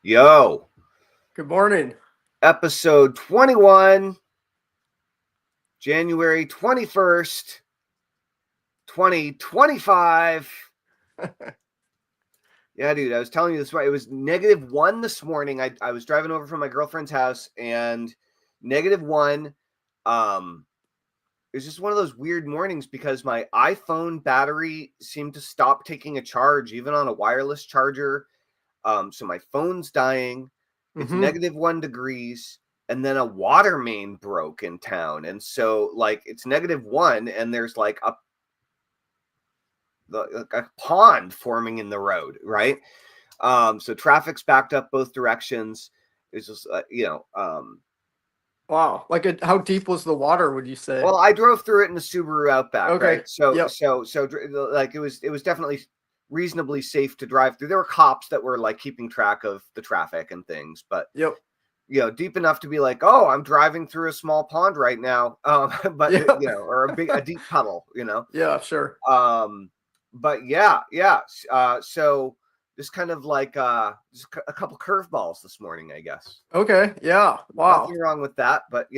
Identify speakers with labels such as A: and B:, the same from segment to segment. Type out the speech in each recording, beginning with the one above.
A: Yo,
B: Good morning.
A: episode 21, January 21st, 2025. Yeah, dude, I was telling you this right. It was -1 this morning. I was driving over from my girlfriend's house and -1. It was just one of those weird mornings because my iPhone battery seemed to stop taking a charge, even on a wireless charger. So my phone's dying. It's -1 degrees, and then a water main broke in town, and so like it's -1, and there's like a pond forming in the road, right? So traffic's backed up both directions. It's just
B: Wow. How deep was the water, would you say?
A: well, I drove through it in the Subaru Outback,
B: Okay.
A: right? So
B: Yep.
A: so like it was definitely reasonably safe to drive through. There were cops that were like keeping track of the traffic and things, but
B: Yep.
A: deep enough to be like, oh, I'm driving through a small pond right now, but
B: Yeah.
A: or a deep puddle,
B: Yeah, sure.
A: But yeah. So just kind of like just a couple curveballs this morning, I guess.
B: Okay. Yeah. Wow.
A: Nothing wrong with that, but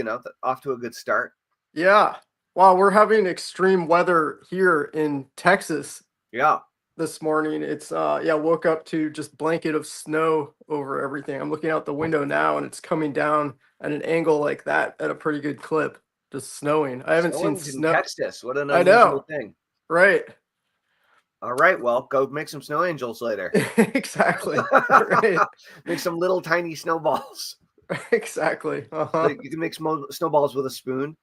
A: off to a good start.
B: Yeah. Wow, we're having extreme weather here in Texas
A: Yeah.
B: this morning. It's woke up to just blanket of snow over everything. I'm looking out the window now and it's coming down at an angle like that at a pretty good clip. Just snowing. I haven't seen
A: Snowing in
B: snow.
A: Texas. What an
B: I
A: unusual
B: know.
A: thing.
B: Right.
A: All right, well, go make some snow angels later.
B: Exactly. Right.
A: Make some little tiny snowballs.
B: Exactly. Uh-huh.
A: Like you can make snowballs with a spoon.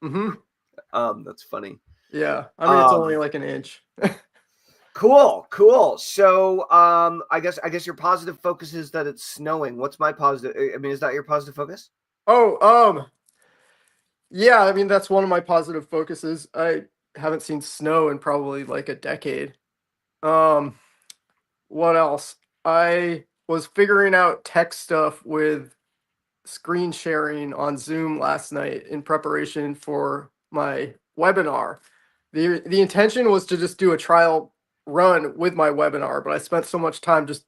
B: Mm-hmm.
A: That's funny.
B: Yeah. I mean, it's only like an inch.
A: Cool. So, I guess your positive focus is that it's snowing. What's my positive? I mean, is that your positive focus?
B: Oh, yeah, I mean, that's one of my positive focuses. I haven't seen snow in probably like a decade. Um, what else? I was figuring out tech stuff with screen sharing on Zoom last night in preparation for my webinar. The intention was to just do a trial run with my webinar, but I spent so much time just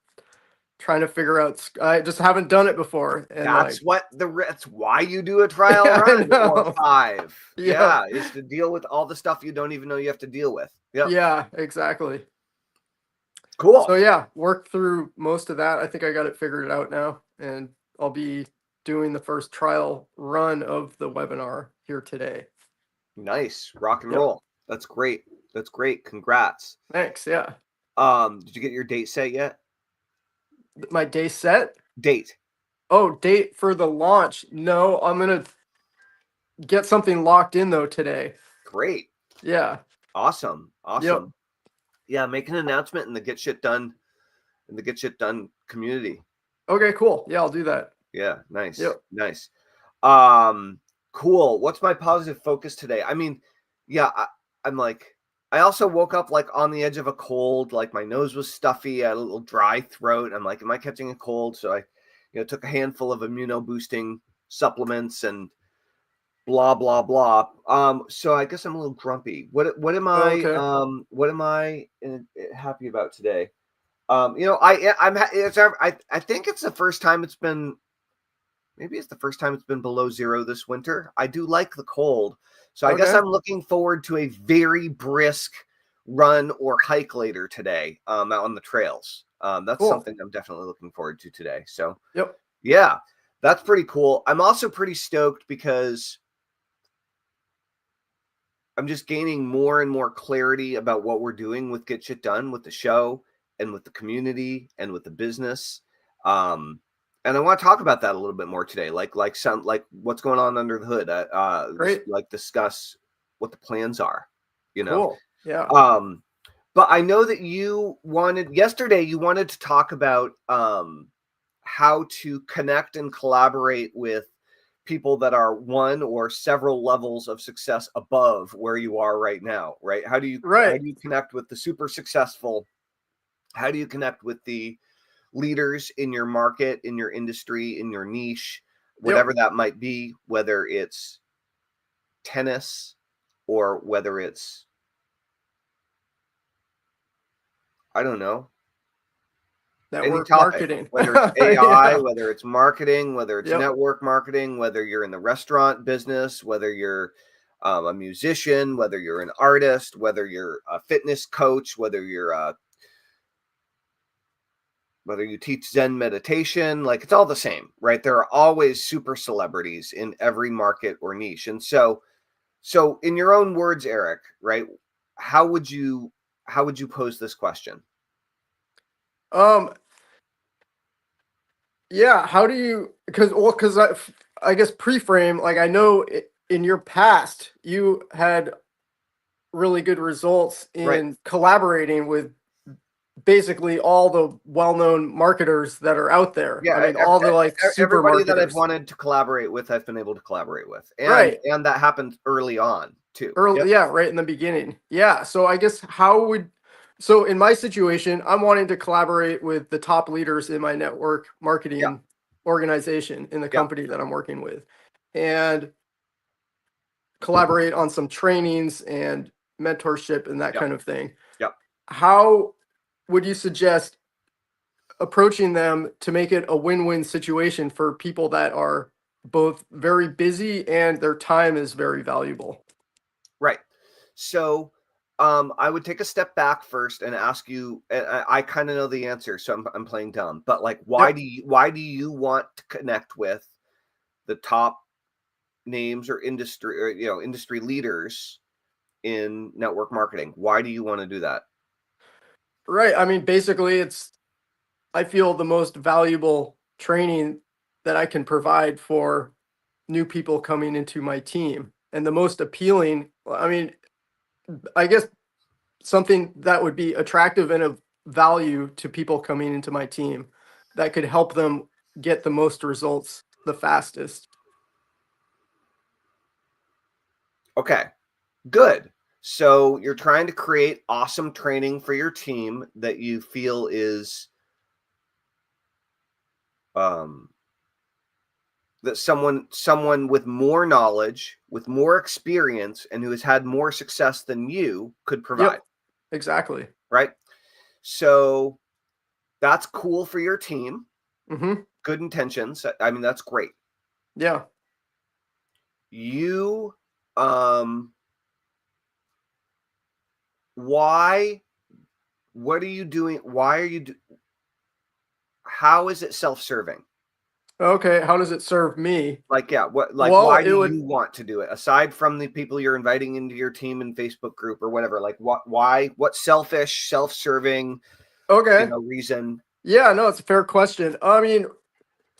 B: trying to figure out I just haven't done it before and like
A: That's why you do a trial
B: yeah, I
A: run or
B: know.
A: five.
B: Yep.
A: Yeah, is to deal with all the stuff you don't even know you have to deal with. Yep.
B: Yeah, exactly.
A: Cool.
B: So yeah, worked through most of that. I think I got it figured out now, and I'll be doing the first trial run of the webinar here today.
A: Nice. Rock and
B: Yep.
A: roll. That's great. That's great. Congrats.
B: Thanks. Yeah.
A: Did you get your date set yet?
B: My day set.
A: Date.
B: Oh, date for the launch. No, I'm gonna get something locked in though today.
A: Great.
B: Yeah.
A: Awesome.
B: Yep.
A: Yeah, make an announcement in the Get Shit Done community.
B: Okay, cool. Yeah, I'll do that.
A: Yeah, nice.
B: Yep.
A: Nice. Um, cool. What's my positive focus today? I mean, yeah, I'm like, I also woke up like on the edge of a cold, like my nose was stuffy, I had a little dry throat. I'm like, am I catching a cold? So I, took a handful of immuno boosting supplements and blah blah blah. So I guess I'm a little grumpy. What am I
B: Okay.
A: happy about today? I think it's the first time it's been maybe it's the first time it's been below zero this winter. I do like the cold. So I guess
B: Okay.
A: I'm looking forward to a very brisk run or hike later today out on the trails. That's
B: Cool.
A: something I'm definitely looking forward to today. So
B: Yep.
A: yeah, that's pretty cool. I'm also pretty stoked because I'm just gaining more and more clarity about what we're doing with Get Shit Done with the show and with the community and with the business. And I want to talk about that a little bit more today, like what's going on under the hood. Just
B: Great.
A: like discuss what the plans are, you know.
B: Cool. Yeah.
A: But I know that you wanted to talk about how to connect and collaborate with people that are one or several levels of success above where you are right now, right? How do you
B: Right.
A: connect with the super successful? How do you connect with the leaders in your market, in your industry, in your niche,
B: Yep.
A: whatever that might be, whether it's tennis or whether it's, I don't know, Any
B: network
A: topic,
B: marketing.
A: whether it's AI,
B: Yeah.
A: whether it's marketing, whether it's
B: Yep.
A: network marketing, whether you're in the restaurant business, whether you're a musician, whether you're an artist, whether you're a fitness coach, whether you teach Zen meditation, like it's all the same, right? There are always super celebrities in every market or niche. And so in your own words, Eric, right? How would you pose this question?
B: Um, yeah, how do you, because I guess pre-frame, like I know in your past you had really good results
A: Right.
B: in collaborating with basically all the well-known marketers that are out there. I
A: Yeah,
B: mean, all the like super
A: everybody that I've
B: marketers.
A: wanted to collaborate with, I've been able to collaborate with, and
B: Right.
A: that happened early on too. Yep.
B: Early, yeah, right in the beginning. Yeah. So I guess so in my situation, I'm wanting to collaborate with the top leaders in my network
A: Yeah.
B: marketing organization in the
A: Yep.
B: company that I'm working with, and collaborate on some trainings and mentorship and that
A: Yep.
B: kind of thing.
A: Yep.
B: How would you suggest approaching them to make it a win-win situation for people that are both very busy and their time is very valuable?
A: Right. So, I would take a step back first and ask you. And I kind of know the answer, so I'm playing dumb. But like, why
B: Yep.
A: do you want to connect with the top names or industry leaders in network marketing? Why do you want to do that?
B: Right. I mean, basically, I feel the most valuable training that I can provide for new people coming into my team. And the most appealing, I mean, I guess something that would be attractive and of value to people coming into my team that could help them get the most results the fastest.
A: Okay. Good. So you're trying to create awesome training for your team that you feel is um, that someone with more knowledge, with more experience, and who has had more success than you could provide,
B: Yep, exactly.
A: right? So that's cool for your team.
B: Hmm.
A: Good intentions. I mean, that's great.
B: Yeah.
A: You, um, why? What are you doing? Why are you? How is it self-serving?
B: Okay. How does it serve me?
A: Like, yeah,
B: Well,
A: why
B: it
A: do
B: would,
A: you want to do it? Aside from the people you're inviting into your team and Facebook group or whatever, like what selfish, self-serving,
B: okay.
A: reason?
B: Yeah, no, it's a fair question. I mean,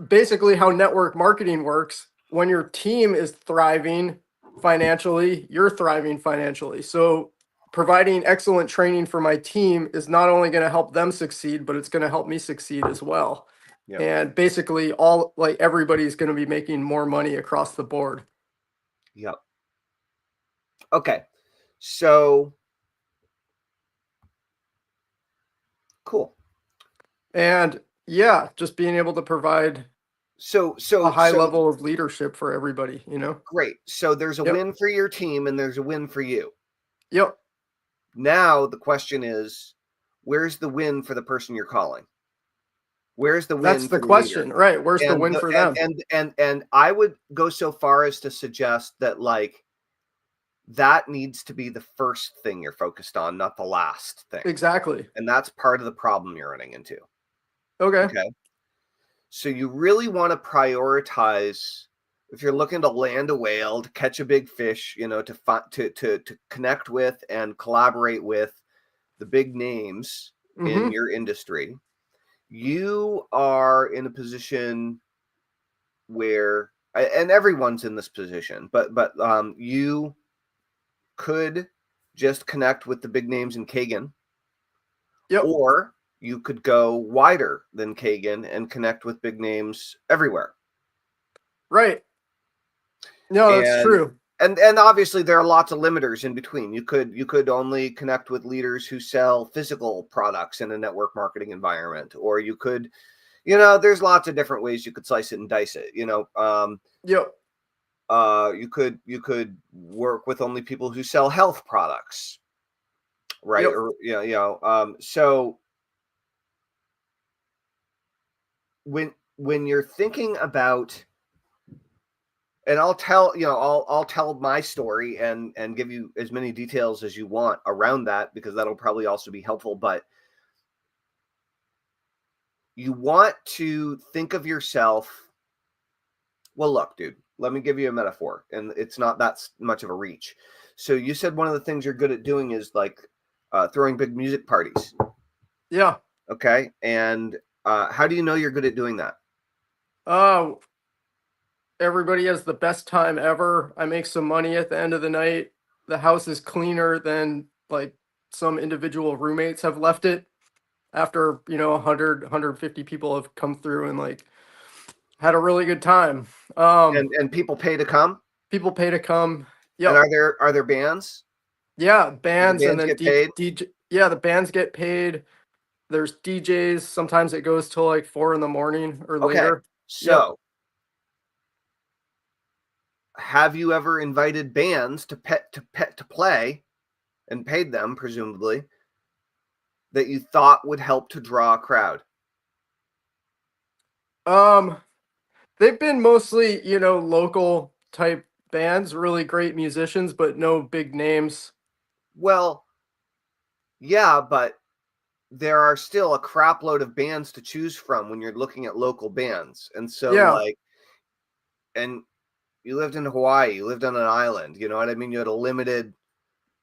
B: basically how network marketing works, when your team is thriving financially, you're thriving financially. So providing excellent training for my team is not only going to help them succeed, but it's going to help me succeed as well.
A: Yeah.
B: And basically all like everybody's going to be making more money across the board.
A: Yep. Okay. So cool.
B: And yeah, just being able to provide
A: So
B: a
A: so
B: high
A: so
B: level of leadership for everybody, you know?
A: great. So there's a
B: Yep.
A: win for your team and there's a win for you.
B: Yep.
A: Now the question is, where's the win for the person you're calling? Where's the
B: That's
A: win
B: the
A: for the leader?
B: question, right? Where's the
A: And
B: win
A: the
B: for them?
A: and I would go so far as to suggest that like that needs to be the first thing you're focused on, not the last thing.
B: Exactly.
A: And that's part of the problem you're running into.
B: Okay.
A: Okay. So you really want to prioritize if you're looking to land a whale, to catch a big fish, to connect with and collaborate with the big names in
B: Mm-hmm.
A: your industry. You are in a position where, and everyone's in this position, but you could just connect with the big names in Kagan,
B: Yep.
A: or you could go wider than Kagan and connect with big names everywhere.
B: Right. No, that's
A: And
B: true.
A: and obviously there are lots of limiters in between. You could only connect with leaders who sell physical products in a network marketing environment, or you could, there's lots of different ways you could slice it and dice it.
B: Yep.
A: You could work with only people who sell health products, right?
B: Yep.
A: Or so when you're thinking about, and I'll tell, I'll tell my story and give you as many details as you want around that, because that'll probably also be helpful. But you want to think of yourself. Well, look, dude, let me give you a metaphor, and it's not that much of a reach. So you said one of the things you're good at doing is like throwing big music parties.
B: Yeah.
A: Okay. And how do you know you're good at doing that?
B: Everybody has the best time ever. I make some money at the end of the night. The house is cleaner than like some individual roommates have left it after, 150 people have come through and like had a really good time.
A: And people pay to come?
B: People pay to come.
A: And
B: Yep.
A: are there bands?
B: Yeah,
A: Do the
B: bands and
A: bands
B: then
A: get paid?
B: DJ. Yeah, the bands get paid. There's DJs. Sometimes it goes till like 4 in the morning or
A: Okay.
B: later.
A: So
B: Yep.
A: have you ever invited bands to play and paid them, presumably, that you thought would help to draw a crowd?
B: They've been mostly, local type bands, really great musicians, but no big names.
A: Well, yeah, but there are still a crap load of bands to choose from when you're looking at local bands. And so
B: Yeah.
A: and you lived in Hawaii, you lived on an island, you know what I mean? You had a limited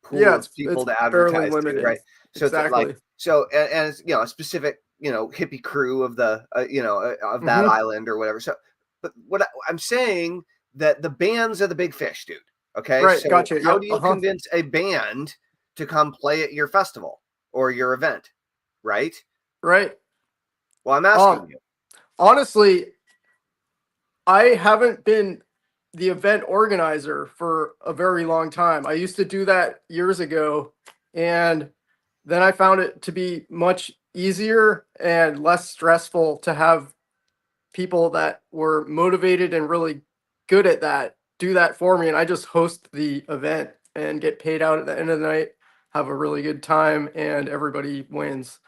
A: pool
B: Yeah,
A: of people
B: it's
A: to
B: fairly
A: advertise to,
B: limited.
A: right? So
B: Exactly.
A: and it's, a specific, hippie crew of the, of that island or whatever. So, but what I'm saying, that the bands are the big fish, dude. Okay.
B: Right.
A: So
B: Gotcha.
A: how
B: Yep.
A: do you convince a band to come play at your festival or your event? Right.
B: Right.
A: Well, I'm asking you.
B: Honestly, I haven't been the event organizer for a very long time. I used to do that years ago, and then I found it to be much easier and less stressful to have people that were motivated and really good at that do that for me. And I just host the event and get paid out at the end of the night, have a really good time, and everybody wins.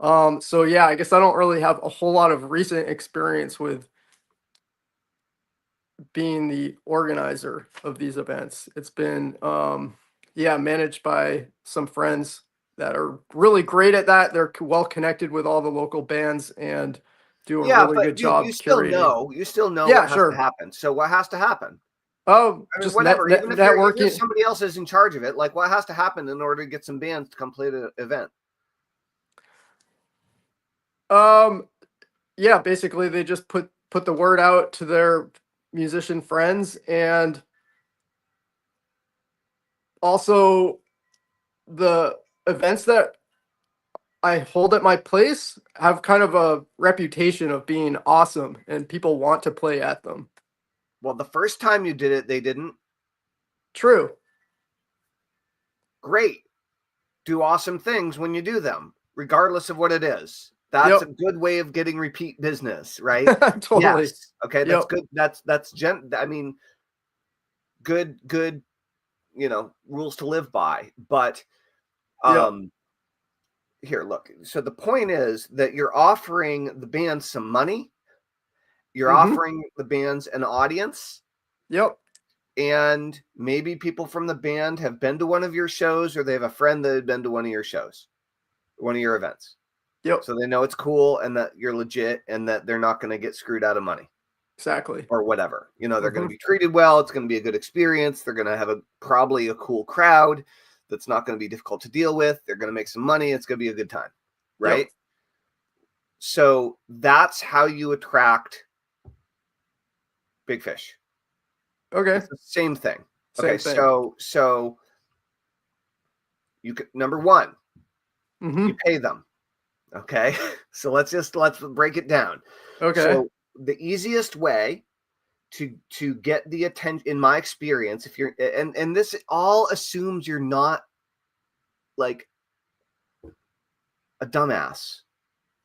B: So yeah, I guess I don't really have a whole lot of recent experience with being the organizer of these events. It's been yeah, managed by some friends that are really great at that. They're well connected with all the local bands and do a
A: Yeah,
B: really
A: but
B: good
A: you
B: job
A: still
B: curating.
A: know, what
B: Yeah,
A: has to
B: sure.
A: happen. So what has to happen?
B: Oh,
A: I mean,
B: just net,
A: whatever.
B: net
A: Even if
B: networking.
A: somebody else is in charge of it, like what has to happen in order to get some bands to come play the event?
B: Um, yeah, basically they just put the word out to their musician friends, and also the events that I hold at my place have kind of a reputation of being awesome and people want to play at them.
A: Well, the first time you did it, they didn't.
B: True.
A: Great. Do awesome things when you do them, regardless of what it is. That's
B: Yep.
A: a good way of getting repeat business, right?
B: Totally.
A: Yes. Okay, that's
B: Yep.
A: good. I mean, good, rules to live by. But
B: Yep.
A: here, look. So the point is that you're offering the band some money. You're
B: Mm-hmm.
A: offering the bands an audience,
B: Yep.
A: and maybe people from the band have been to one of your shows, or they have a friend that had been to one of your shows, one of your events.
B: Yep.
A: So they know it's cool and that you're legit and that they're not going to get screwed out of money
B: Exactly.
A: or whatever. They're going
B: Mm-hmm.
A: to be treated well. It's going to be a good experience. They're going to have probably a cool crowd that's not going to be difficult to deal with. They're going to make some money. It's going to be a good time. Right.
B: Yep.
A: So that's how you attract big fish.
B: Okay.
A: It's the same thing.
B: Same
A: Okay.
B: thing.
A: So you could, number one,
B: Mm-hmm.
A: you pay them. Okay. So let's break it down.
B: Okay.
A: So the easiest way to get the attention, in my experience, if you're, and this all assumes you're not like a dumbass.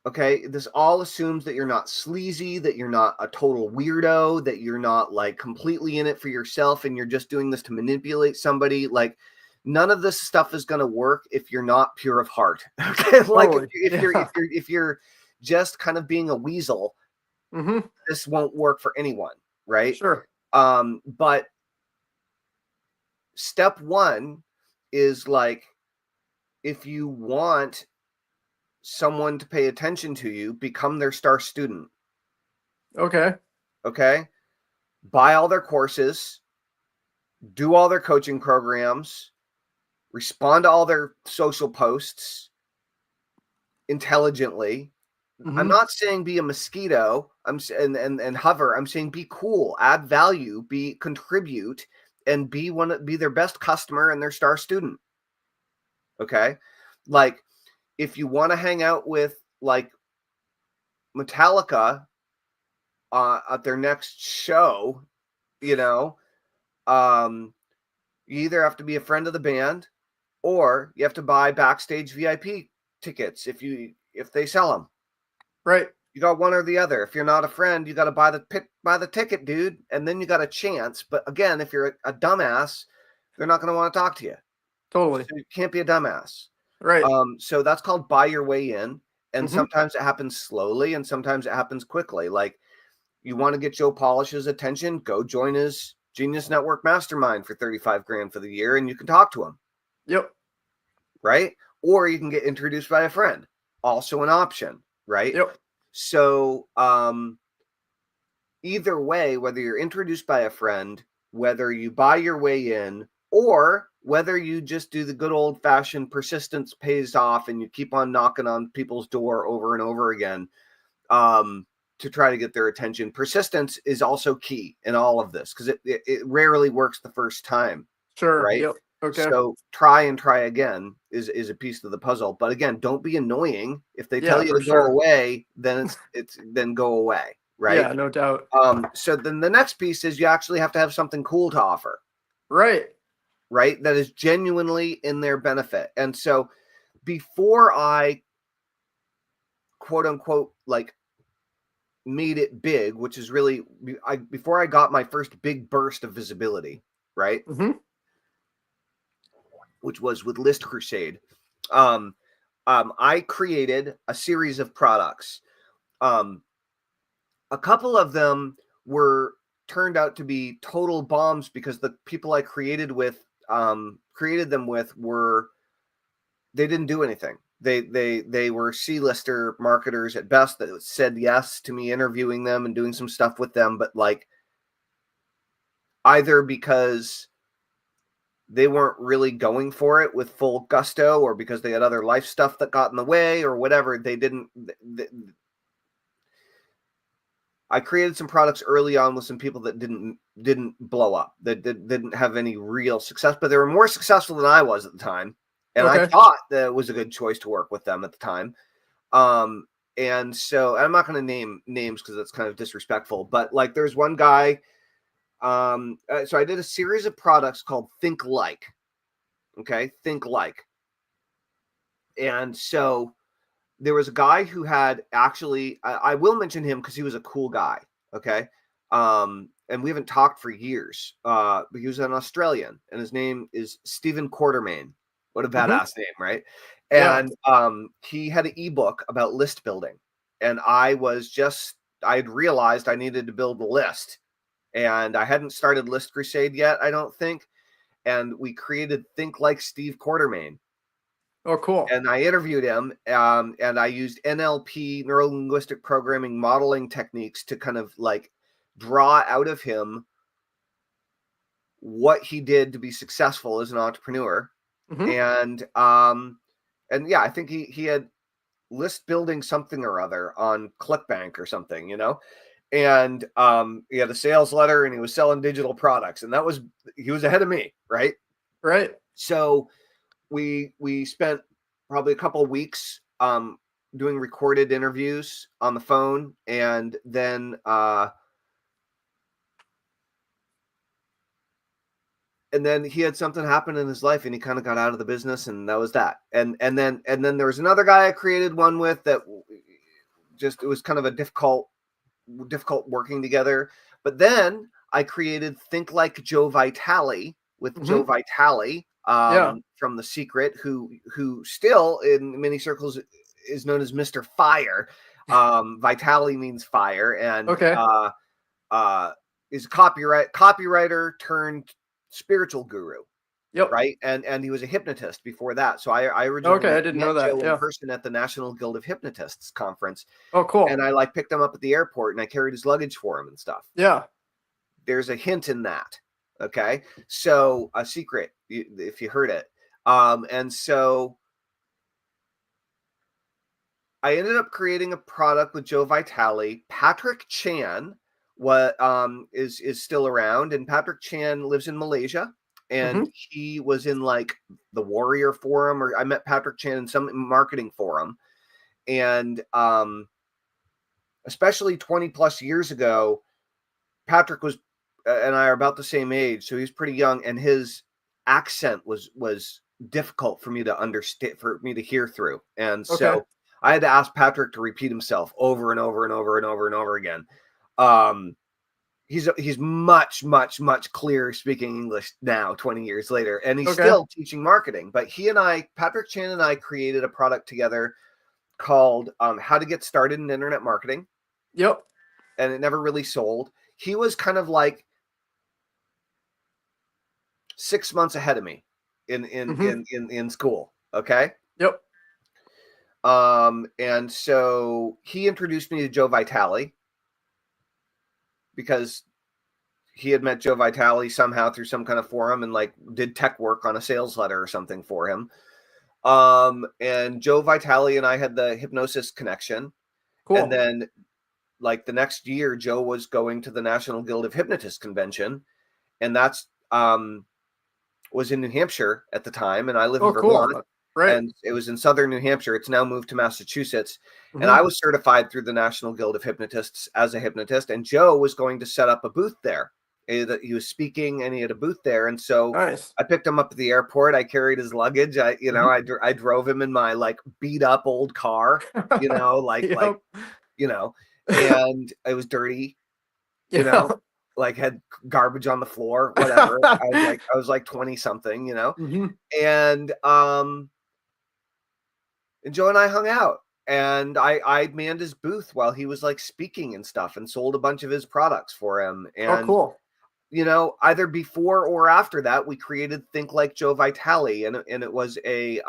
A: Okay. This all assumes that you're not sleazy, that you're not a total weirdo, that you're not like completely in it for yourself and you're just doing this to manipulate somebody. Like, none of this stuff is going to work if you're not pure of heart. Okay. Like
B: Totally.
A: if you're just kind of being a weasel,
B: Mm-hmm.
A: This won't work for anyone, right?
B: Sure.
A: But step one is like, if you want someone to pay attention to you, become their star student.
B: Okay.
A: Okay. Buy all their courses, do all their coaching programs, respond to all their social posts intelligently. I'm
B: Mm-hmm.
A: not saying be a mosquito. And hover. I'm saying be cool, add value, contribute, and be their best customer and their star student. Okay. Like, if you want to hang out with like Metallica at their next show, you know, you either have to be a friend of the band or you have to buy backstage VIP tickets if they sell them.
B: Right.
A: You got one or the other. If you're not a friend, you got to buy the ticket, dude, and then you got a chance. But again, if you're a dumbass, they're not going to want to talk to you.
B: Totally.
A: So you can't be a dumbass.
B: Right.
A: So that's called buy your way in. And
B: Mm-hmm.
A: sometimes it happens slowly and sometimes it happens quickly. Like, you want to get Joe Polish's attention, go join his Genius Network Mastermind for 35 grand for the year and you can talk to him.
B: Yep.
A: Right? Or you can get introduced by a friend. Also an option, right?
B: Yep.
A: So either way, whether you're introduced by a friend, whether you buy your way in, or whether you just do the good old fashioned persistence pays off and you keep on knocking on people's door over and over again to try to get their attention. Persistence is also key in all of this because it rarely works the first time.
B: Sure.
A: Right.
B: Yep. Okay.
A: So try and try again is a piece of the puzzle. But again, don't be annoying. If they tell you to go away, then it's then go away. Right.
B: Yeah, no doubt.
A: So then the next piece is you actually have to have something cool to offer.
B: Right.
A: Right. That is genuinely in their benefit. And so before I quote unquote like made it big, which is really before I got my first big burst of visibility, right?
B: Mm-hmm.
A: Which was with List Crusade. I created a series of products. A couple of them turned out to be total bombs because the people I created them with they didn't do anything. They were C-lister marketers at best that said yes to me interviewing them and doing some stuff with them, but like either because they weren't really going for it with full gusto or because they had other life stuff that got in the way or whatever, I created some products early on with some people that didn't blow up, that didn't have any real success, but they were more successful than I was at the time. And I thought that it was a good choice to work with them at the time. And so I'm not going to name names because that's kind of disrespectful, but like there's one guy. So I did a series of products called Think Like. Okay. Think Like. And so there was a guy who had actually, I will mention him because he was a cool guy. Okay. And we haven't talked for years. But he was an Australian and his name is Stephen Quartermain. What a badass name, right? And he had an ebook about list building. And I had realized I needed to build a list. And I hadn't started List Crusade yet, I don't think. And we created Think Like Steve Quartermain.
B: Oh, cool.
A: And I interviewed him, and I used NLP, neuro-linguistic programming modeling techniques to kind of like draw out of him what he did to be successful as an entrepreneur.
B: Mm-hmm.
A: And yeah, I think he had list building something or other on ClickBank or something, and he had a sales letter and he was selling digital products, and he was ahead of me, right? So we spent probably a couple of weeks doing recorded interviews on the phone, and then he had something happen in his life and he kind of got out of the business, and that was that. And then there was another guy I created one with that it was kind of a difficult working together. But then I created Think Like Joe Vitale with Joe Vitale from The Secret, who still in many circles is known as Mr. Fire. Vitali means fire, and is a copywriter turned spiritual guru.
B: Yep.
A: Right. And he was a hypnotist before that. So I originally
B: I didn't know that.
A: Joe in person at the National Guild of Hypnotists conference.
B: Oh, cool.
A: And I like picked him up at the airport and I carried his luggage for him and stuff.
B: Yeah.
A: There's a hint in that. Okay. So a secret, if you heard it. And so I ended up creating a product with Joe Vitale. Patrick Chan is still around, and Patrick Chan lives in Malaysia. And he was in like the Warrior Forum, or I met Patrick Chan in some marketing forum. And especially 20 plus years ago, Patrick and I are about the same age. So he's pretty young, and his accent was difficult for me to understand, for me to hear through. And so I had to ask Patrick to repeat himself over and over and over and over and over again. He's much clearer speaking English now, 20 years later, and he's still teaching marketing. But Patrick Chan and I created a product together called How to Get Started in Internet Marketing.
B: Yep.
A: And it never really sold. He was kind of like 6 months ahead of me in school. Okay.
B: Yep.
A: And so he introduced me to Joe Vitale, because he had met Joe Vitale somehow through some kind of forum and like did tech work on a sales letter or something for him. And Joe Vitale and I had the hypnosis connection. Cool. And then like the next year, Joe was going to the National Guild of Hypnotists convention. And that's, was in New Hampshire at the time. And I live in Vermont.
B: Cool. Right.
A: And it was in southern New Hampshire. It's now moved to Massachusetts. And I was certified through the National Guild of Hypnotists as a hypnotist. And Joe was going to set up a booth there. He was speaking and he had a booth there. And so I picked him up at the airport. I carried his luggage. I drove him in my like beat up old car, and it was dirty, like had garbage on the floor, whatever. I was like 20 something, and Joe and I hung out, and I manned his booth while he was like speaking and stuff, and sold a bunch of his products for him. And
B: cool.
A: Either before or after that, we created Think Like Joe Vitale, and it was a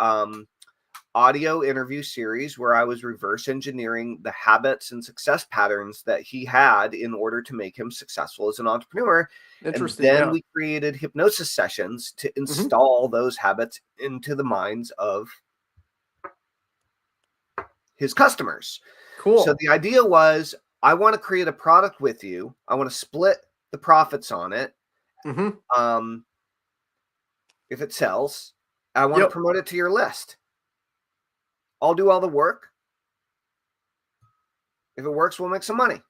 A: audio interview series where I was reverse engineering the habits and success patterns that he had in order to make him successful as an entrepreneur.
B: Interesting.
A: And then we created hypnosis sessions to install those habits into the minds of his customers.
B: Cool.
A: So the idea was, I want to create a product with you. I want to split the profits on it. If it sells, I want to promote it to your list. I'll do all the work. If it works, we'll make some money.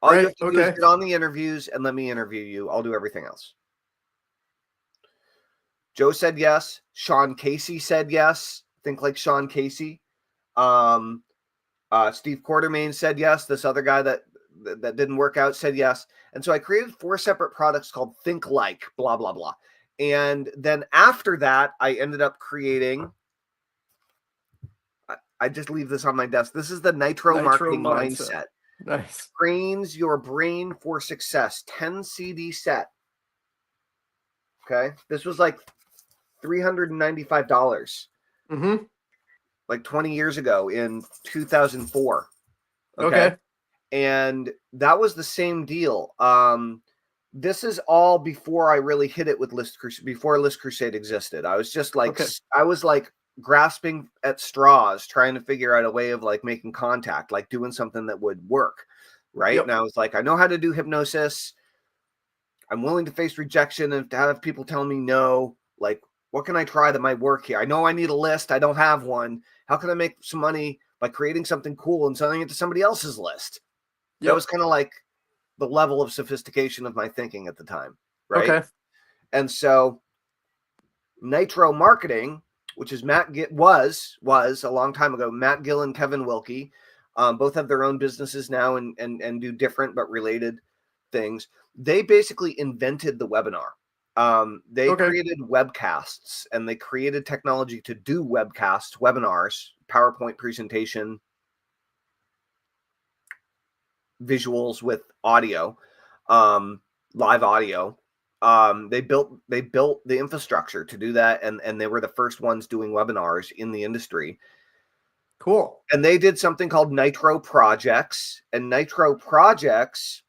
A: All you have to do is get on the interviews and let me interview you. I'll do everything else. Joe said yes. Sean Casey said yes. Think Like Sean Casey. Steve Quartermain said yes. This other guy that didn't work out said yes. And so I created 4 separate products called Think Like, blah, blah, blah. And then after that, I ended up creating, I just leave this on my desk. This is the Nitro Marketing Mindset.
B: Nice.
A: Trains your brain for success. 10 CD set. Okay. This was like $395. Like 20 years ago in 2004. Okay. And that was the same deal. This is all before I really hit it with List Crusade, before List Crusade existed. I was just like, I was like grasping at straws, trying to figure out a way of like making contact, like doing something that would work. Right. And I was like, I know how to do hypnosis. I'm willing to face rejection and to have people tell me no. Like, what can I try that might work here? I know I need a list. I don't have one. How can I make some money by creating something cool and selling it to somebody else's list? That was kind of like the level of sophistication of my thinking at the time. Right. And so Nitro Marketing, which is was a long time ago, Matt Gill and Kevin Wilkie, both have their own businesses now and do different but related things. They basically invented the webinar. They
B: Okay.
A: created webcasts, and they created technology to do webcasts, webinars, PowerPoint presentation, visuals with audio, live audio. They built the infrastructure to do that, and they were the first ones doing webinars in the industry.
B: Cool.
A: And they did something called Nitro Projects, and Nitro Projects,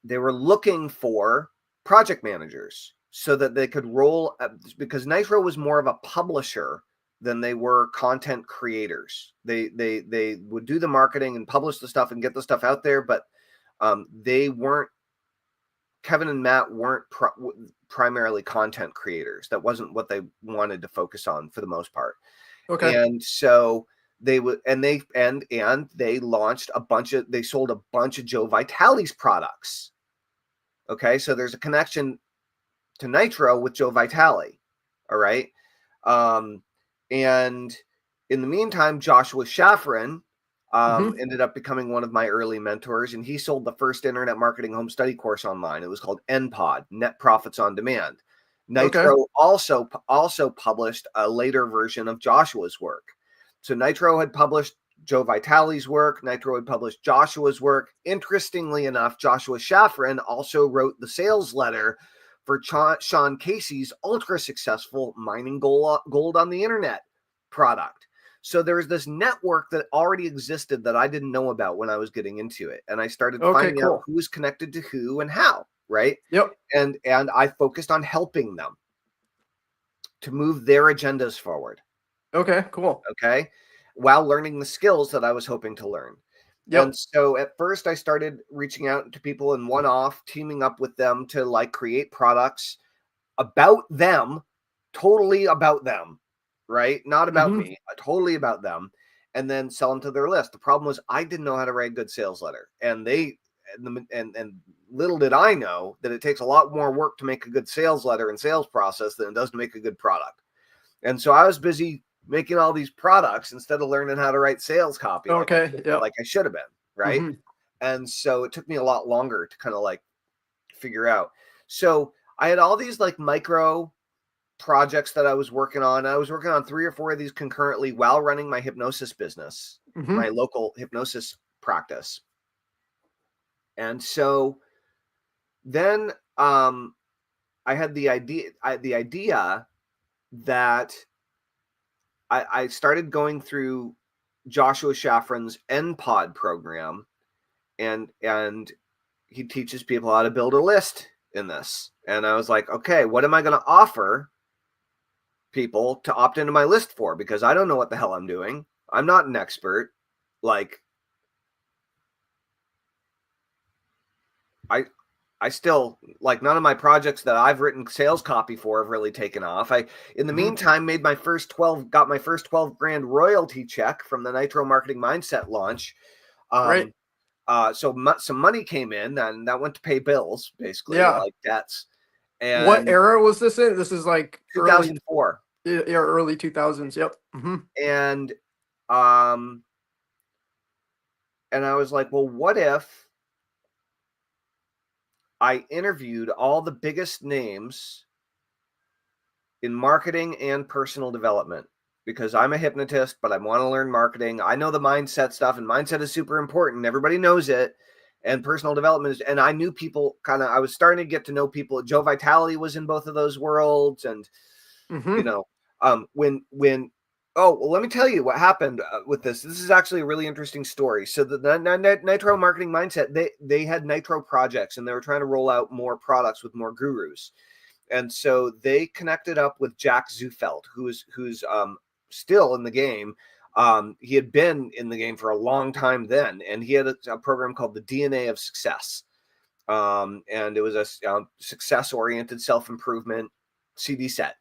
A: they were looking for project managers so that they could roll, because Nitro was more of a publisher than they were content creators. They would do the marketing and publish the stuff and get the stuff out there, but they weren't, Kevin and Matt weren't primarily content creators. That wasn't what they wanted to focus on for the most part.
B: Okay.
A: And so they would, and they launched they sold a bunch of Joe Vitale's products. Okay, so there's a connection to Nitro with Joe Vitale. All right. And in the meantime, Joshua Shafran ended up becoming one of my early mentors, and he sold the first internet marketing home study course online. It was called NPOD, Net Profits on Demand. Nitro also published a later version of Joshua's work. So Nitro had published Joe Vitale's work. Nitro had published Joshua's work. Interestingly enough, Joshua Shafran also wrote the sales letter for Sean Casey's ultra successful mining gold on the internet product. So there's this network that already existed that I didn't know about when I was getting into it. And I started finding out who was connected to who and how, right?
B: Yep.
A: And I focused on helping them to move their agendas forward.
B: Okay, cool.
A: Okay. While learning the skills that I was hoping to learn. Yep. And so at first I started reaching out to people in one-off, teaming up with them to like create products about them, totally about them, right? Not about me, totally about them, and then sell them to their list. The problem was I didn't know how to write a good sales letter, and little did I know that it takes a lot more work to make a good sales letter and sales process than it does to make a good product. And so I was busy making all these products instead of learning how to write sales copy. Like I should have been, right? And so it took me a lot longer to kind of like figure out. So I had all these like micro projects that I was working on. I was working on 3 or 4 of these concurrently while running my hypnosis business, my local hypnosis practice. And so then I had the idea that I started going through Joshua Shafran's NPOD program, and he teaches people how to build a list in this. And I was like, okay, what am I going to offer people to opt into my list for? Because I don't know what the hell I'm doing. I'm not an expert. Like, I still, like, none of my projects that I've written sales copy for have really taken off. In the meantime, got my first 12 grand royalty check from the Nitro Marketing Mindset launch.
B: Right.
A: So some money came in, and that went to pay bills, basically, like debts. And
B: what era was this in? This is like
A: 2004.
B: Early 2000s. Yep.
A: And I was like, well, what if I interviewed all the biggest names in marketing and personal development? Because I'm a hypnotist, but I want to learn marketing. I know the mindset stuff, and mindset is super important. Everybody knows it. And personal development is, and I knew people I was starting to get to know people. Joe Vitale was in both of those worlds. And, you know, let me tell you what happened with this. This is actually a really interesting story. So the Nitro Marketing Mindset, they had Nitro projects, and they were trying to roll out more products with more gurus. And so they connected up with Jack Zufeld, who's still in the game. He had been in the game for a long time then, and he had a program called the DNA of Success. And it was a success-oriented self-improvement CD set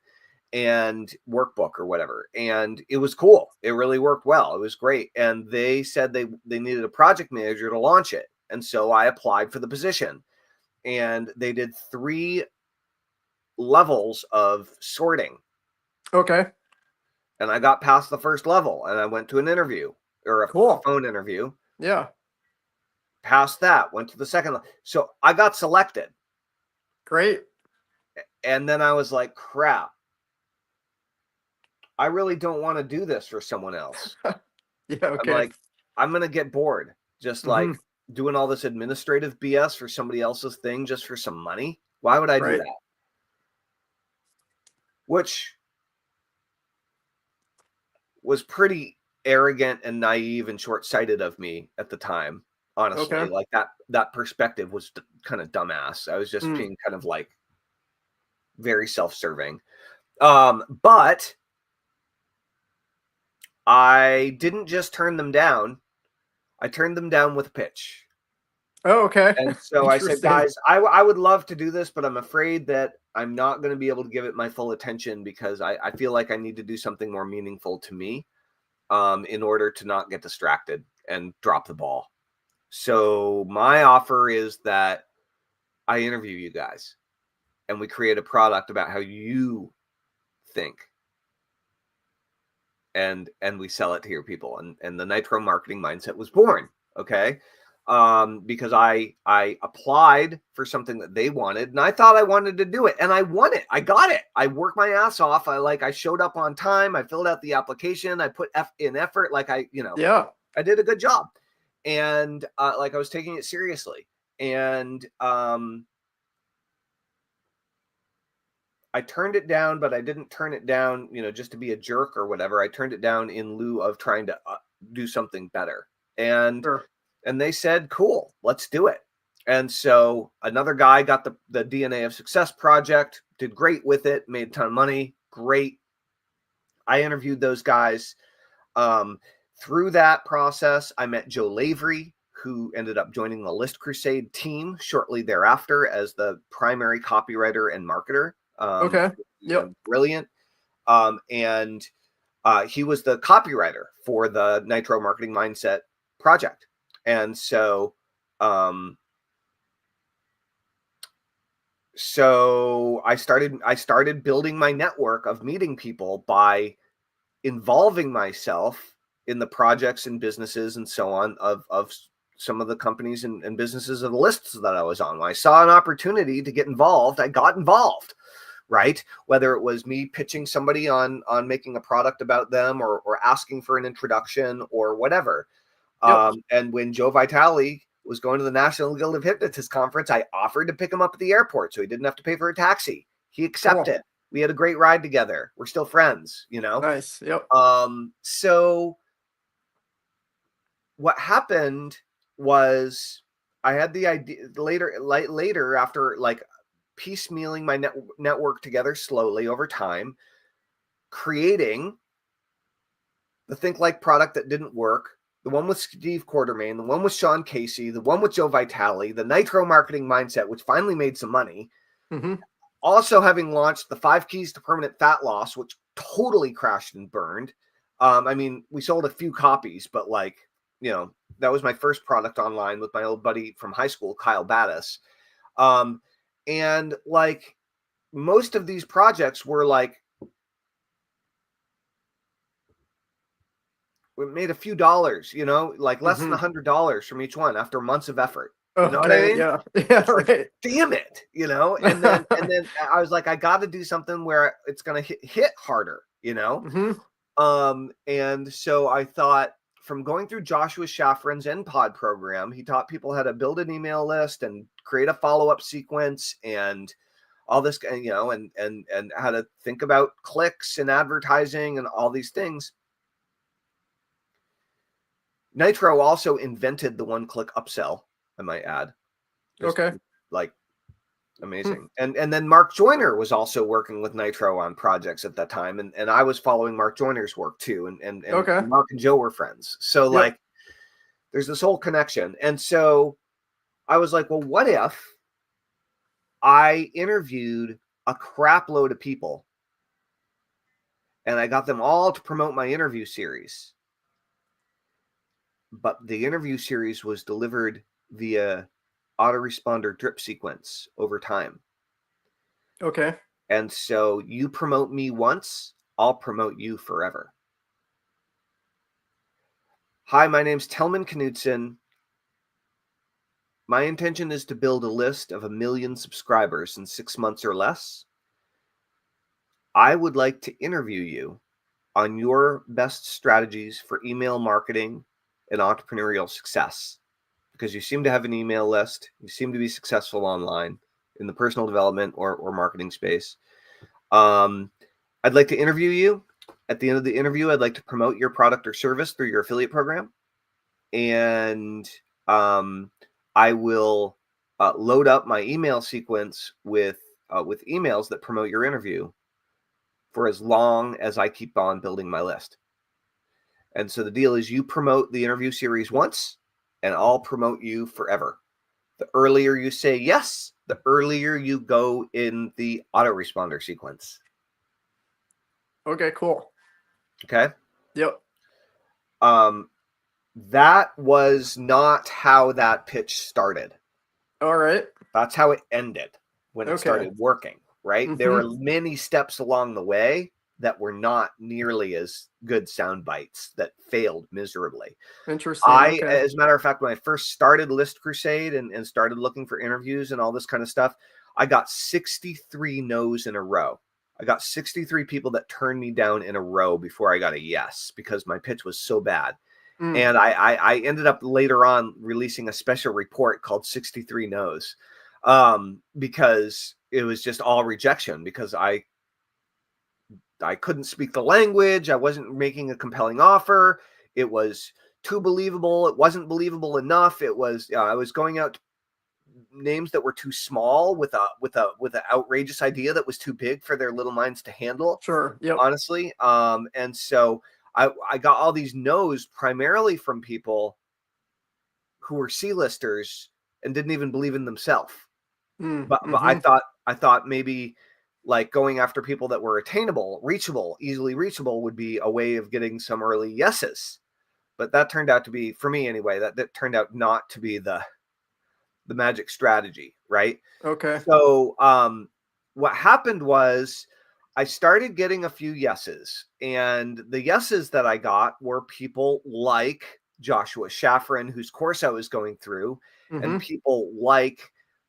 A: and workbook or whatever. And it was cool. It really worked well. It was great. And they said they needed a project manager to launch it. And so I applied for the position. And they did 3 levels of sorting.
B: Okay.
A: And I got past the first level, and I went to an interview, or a phone interview.
B: Yeah.
A: Past that, went to the second level. So I got selected.
B: Great.
A: And then I was like, crap, I really don't want to do this for someone else.
B: Yeah,
A: I'm
B: okay.
A: like, I'm going to get bored just like doing all this administrative BS for somebody else's thing just for some money. Why would I do
B: Right.
A: that? Which was pretty arrogant and naive and short-sighted of me at the time, honestly.
B: Okay.
A: Like that perspective was kind of dumbass. I was just being kind of like very self-serving. But I didn't just turn them down. I turned them down with a pitch.
B: Oh, okay.
A: And so I said,
B: Interesting.
A: guys, I would love to do this, but I'm afraid that I'm not going to be able to give it my full attention because I feel like I need to do something more meaningful to me in order to not get distracted and drop the ball. So my offer is that I interview you guys and we create a product about how you think and we sell it to your people. And the Nitro marketing mindset was born. Okay. Because I applied for something that they wanted and I thought I wanted to do it and I won it. I got it. I worked my ass off. I showed up on time. I filled out the application. I put in effort. Like
B: Yeah.
A: I did a good job. And like I was taking it seriously. And I turned it down, but I didn't turn it down, just to be a jerk or whatever. I turned it down in lieu of trying to do something better. And
B: Sure.
A: they said, cool, let's do it. And so another guy got the DNA of Success project, did great with it, made a ton of money. Great. I interviewed those guys. Through that process, I met Joe Lavery, who ended up joining the List Crusade team shortly thereafter as the primary copywriter and marketer.
B: Okay. Yep.
A: Brilliant. And he was the copywriter for the Nitro Marketing Mindset project. And so, I started building my network of meeting people by involving myself in the projects and businesses and so on of some of the companies and businesses of the lists that I was on. When I saw an opportunity to get involved, I got involved, right? Whether it was me pitching somebody on making a product about them or asking for an introduction or whatever.
B: Yep.
A: And when Joe Vitale was going to the National Guild of Hypnotists conference, I offered to pick him up at the airport so he didn't have to pay for a taxi. He accepted.
B: Cool.
A: We had a great ride together. We're still friends,
B: Nice. Yep.
A: So what happened was I had the idea later after like piecemealing my network together slowly over time, creating the Think Like product that didn't work, the one with Steve Quartermain, the one with Sean Casey, the one with Joe Vitale, the Nitro Marketing Mindset, which finally made some money. Also having launched the 5 Keys to Permanent Fat Loss, which totally crashed and burned. I mean, we sold a few copies, but like, that was my first product online with my old buddy from high school, Kyle Battis. And like most of these projects were like, we made a few dollars, like less than $100 from each one after months of effort. You know what I mean?
B: Yeah. Yeah.
A: Like,
B: Right.
A: damn it, and then I was like, I got to do something where it's gonna hit harder, and so I thought, from going through Joshua Shafran's NPod program, he taught people how to build an email list and create a follow-up sequence and all this, and how to think about clicks and advertising and all these things. Nitro also invented the one-click upsell, I might add. Just,
B: Okay.
A: like, amazing. And then Mark Joyner was also working with Nitro on projects at that time. And I was following Mark Joyner's work too. And
B: Okay.
A: Mark and Joe were friends. So like there's this whole connection. And so I was like, well, what if I interviewed a crap load of people and I got them all to promote my interview series? But the interview series was delivered via autoresponder drip sequence over time.
B: Okay.
A: And so you promote me once, I'll promote you forever. Hi, my name's Tellman Knudsen. My intention is to build a list of 1 million subscribers in 6 months or less. I would like to interview you on your best strategies for email marketing and entrepreneurial success, because you seem to have an email list. You seem to be successful online in the personal development or marketing space. I'd like to interview you. At the end of the interview, I'd like to promote your product or service through your affiliate program. And I will load up my email sequence with emails that promote your interview for as long as I keep on building my list. And so the deal is, you promote the interview series once, and I'll promote you forever. The earlier you say yes, the earlier you go in the autoresponder sequence.
B: Okay, cool.
A: Okay.
B: Yep.
A: That was not how that pitch started.
B: All right.
A: That's how it ended when it started working, right? There were many steps along the way that were not nearly as good sound bites that failed miserably.
B: Interesting.
A: As a matter of fact, when I first started List Crusade and started looking for interviews and all this kind of stuff, I got 63 no's in a row. I got 63 people that turned me down in a row before I got a yes, because my pitch was so bad. And I ended up later on releasing a special report called 63 No's, because it was just all rejection, because I couldn't speak the language. I wasn't making a compelling offer. It was too believable. It wasn't believable enough. It was, I was going out to names that were too small with an outrageous idea that was too big for their little minds to handle.
B: Sure. Yep.
A: Honestly. And so I got all these no's primarily from people who were C-listers and didn't even believe in themselves. But I thought maybe like going after people that were attainable, reachable, easily reachable would be a way of getting some early yeses. But that turned out to be, for me anyway, that turned out not to be the magic strategy, right?
B: Okay.
A: So what happened was I started getting a few yeses, and the yeses that I got were people like Joshua Shafran, whose course I was going through, and people like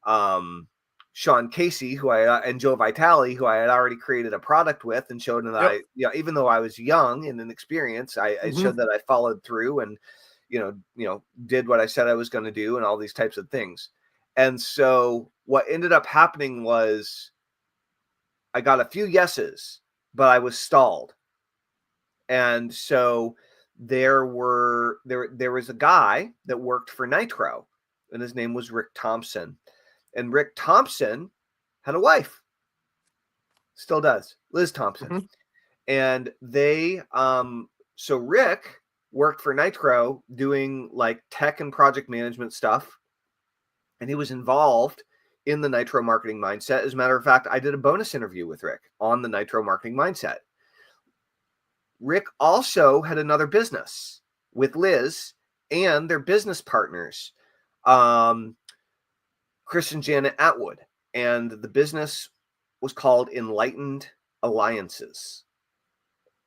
A: Sean Casey, and Joe Vitale, who I had already created a product with and showed that even though I was young and inexperienced, I showed that I followed through and, did what I said I was going to do and all these types of things. And so what ended up happening was I got a few yeses, but I was stalled. And so there was a guy that worked for Nitro, and his name was Rick Thompson. And Rick Thompson had a wife, still does, Liz Thompson. And they, so Rick worked for Nitro doing like tech and project management stuff. And he was involved in the Nitro marketing mindset. As a matter of fact, I did a bonus interview with Rick on the Nitro marketing mindset. Rick also had another business with Liz and their business partners, Chris and Janet Atwood, and the business was called Enlightened Alliances.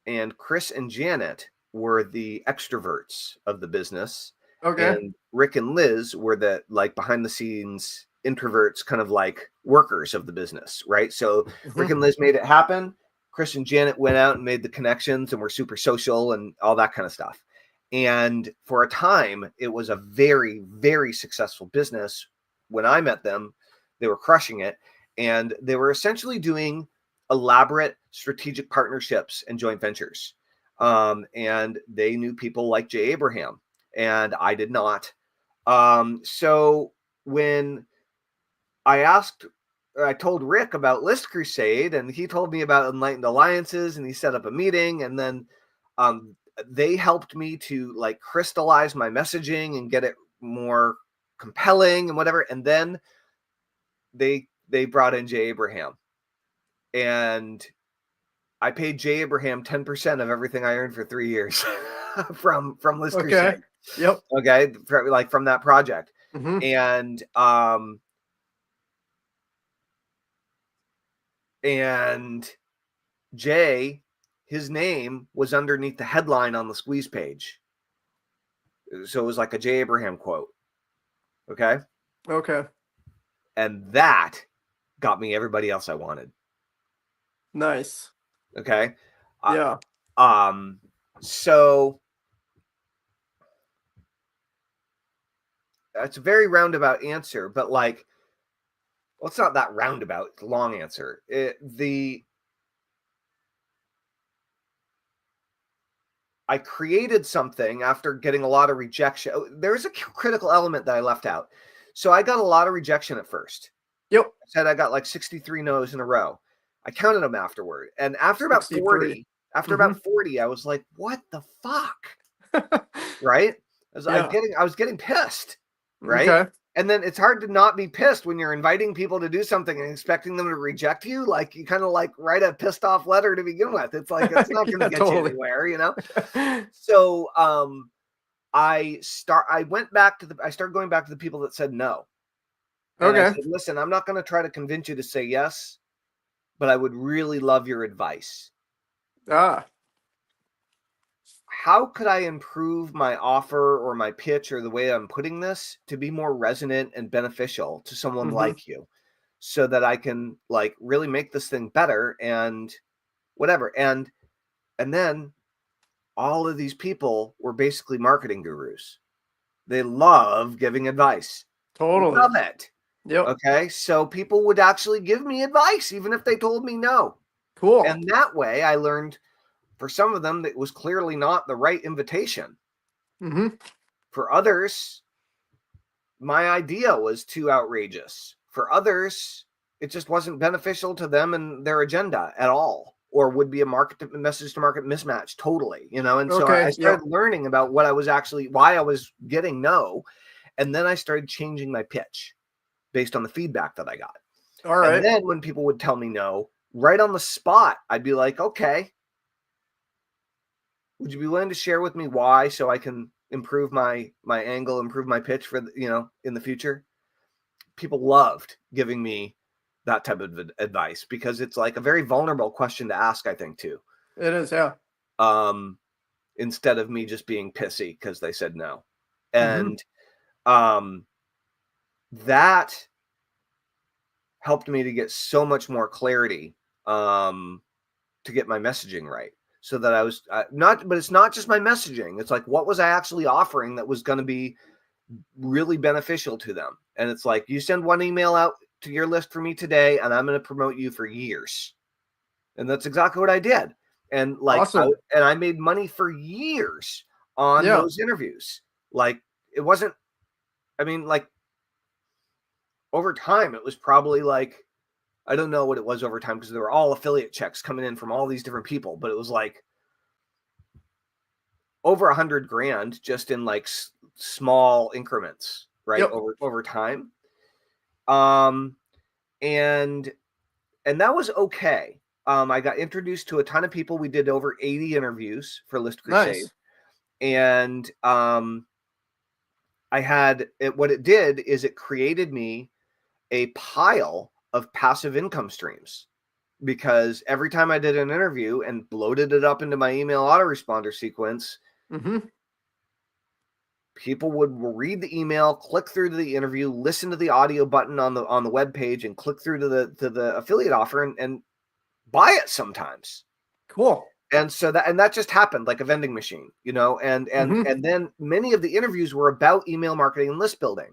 A: And Chris and Janet were the extroverts of the business.
B: Okay.
A: And Rick and Liz were the like behind the scenes introverts, kind of like workers of the business, right? So Rick and Liz made it happen. Chris and Janet went out and made the connections and were super social and all that kind of stuff. And for a time, it was a very, very successful business. When I met them, they were crushing it. And they were essentially doing elaborate strategic partnerships and joint ventures. And they knew people like Jay Abraham, and I did not. So when I told Rick about List Crusade, and he told me about Enlightened Alliances, and he set up a meeting, and then they helped me to like crystallize my messaging and get it more compelling and whatever. And then they brought in Jay Abraham, and I paid Jay Abraham 10% of everything I earned for 3 years from List Crusade.
B: Yep.
A: Okay. From that project. And Jay, his name was underneath the headline on the squeeze page. So it was like a Jay Abraham quote. Okay.
B: Okay.
A: And that got me everybody else I wanted.
B: Nice.
A: Okay.
B: Yeah.
A: So that's a very roundabout answer, but like, well, it's not that roundabout. It's a long answer. I created something after getting a lot of rejection. There's a critical element that I left out. So I got a lot of rejection at first.
B: Yep.
A: I said I got like 63 no's in a row. I counted them afterward. And after about
B: 63.
A: 40, I was like, what the fuck? Right?
B: Yeah.
A: I was getting pissed. Right?
B: Okay.
A: And then it's hard to not be pissed when you're inviting people to do something and expecting them to reject you. Like you kind of like write a pissed off letter to begin with. It's like it's not going to
B: Yeah,
A: get
B: totally.
A: you anywhere, you know. So I started going back to the people that said no, and I
B: Okay.
A: said, listen, I'm not going to try to convince you to say yes, but I would really love your advice.
B: Ah.
A: How could I improve my offer or my pitch or the way I'm putting this to be more resonant and beneficial to someone like you, so that I can like really make this thing better and whatever. And then all of these people were basically marketing gurus. They love giving advice.
B: Totally.
A: Love it.
B: Yep.
A: Okay. So people would actually give me advice, even if they told me no.
B: Cool.
A: And that way I learned for some of them that was clearly not the right invitation. For others, my idea was too outrageous. For others, it just wasn't beneficial to them and their agenda at all, or would be a message to market mismatch totally, you know. And so I
B: Okay.
A: started
B: Yep.
A: learning about what I was actually, why I was getting no. And then I started changing my pitch based on the feedback that I got.
B: All
A: And
B: right.
A: then when people would tell me no, right on the spot, I'd be like, okay, would you be willing to share with me why, so I can improve my angle, improve my pitch for in the future? People loved giving me that type of advice because it's like a very vulnerable question to ask, I think, too.
B: It is. Yeah.
A: Instead of me just being pissy because they said no. And that helped me to get so much more clarity to get my messaging right. So that I was but it's not just my messaging. It's like, what was I actually offering that was going to be really beneficial to them? And it's like, you send one email out to your list for me today, and I'm going to promote you for years. And that's exactly what I did. And like,
B: Awesome.
A: I made money for years on those interviews. Like, it wasn't, I mean, like, over time, it was probably like, I don't know what it was over time because there were all affiliate checks coming in from all these different people, but it was like over 100 grand just in like small increments, right?
B: Yep.
A: Over time. And that was okay. I got introduced to a ton of people. We did over 80 interviews for List Crusade.
B: Nice.
A: And what it did is it created me a pile of passive income streams, because every time I did an interview and loaded it up into my email autoresponder sequence, people would read the email, click through to the interview, listen to the audio button on the web page, and click through to the affiliate offer and buy it sometimes.
B: Cool.
A: And so that just happened like a vending machine, you know. And then many of the interviews were about email marketing and list building.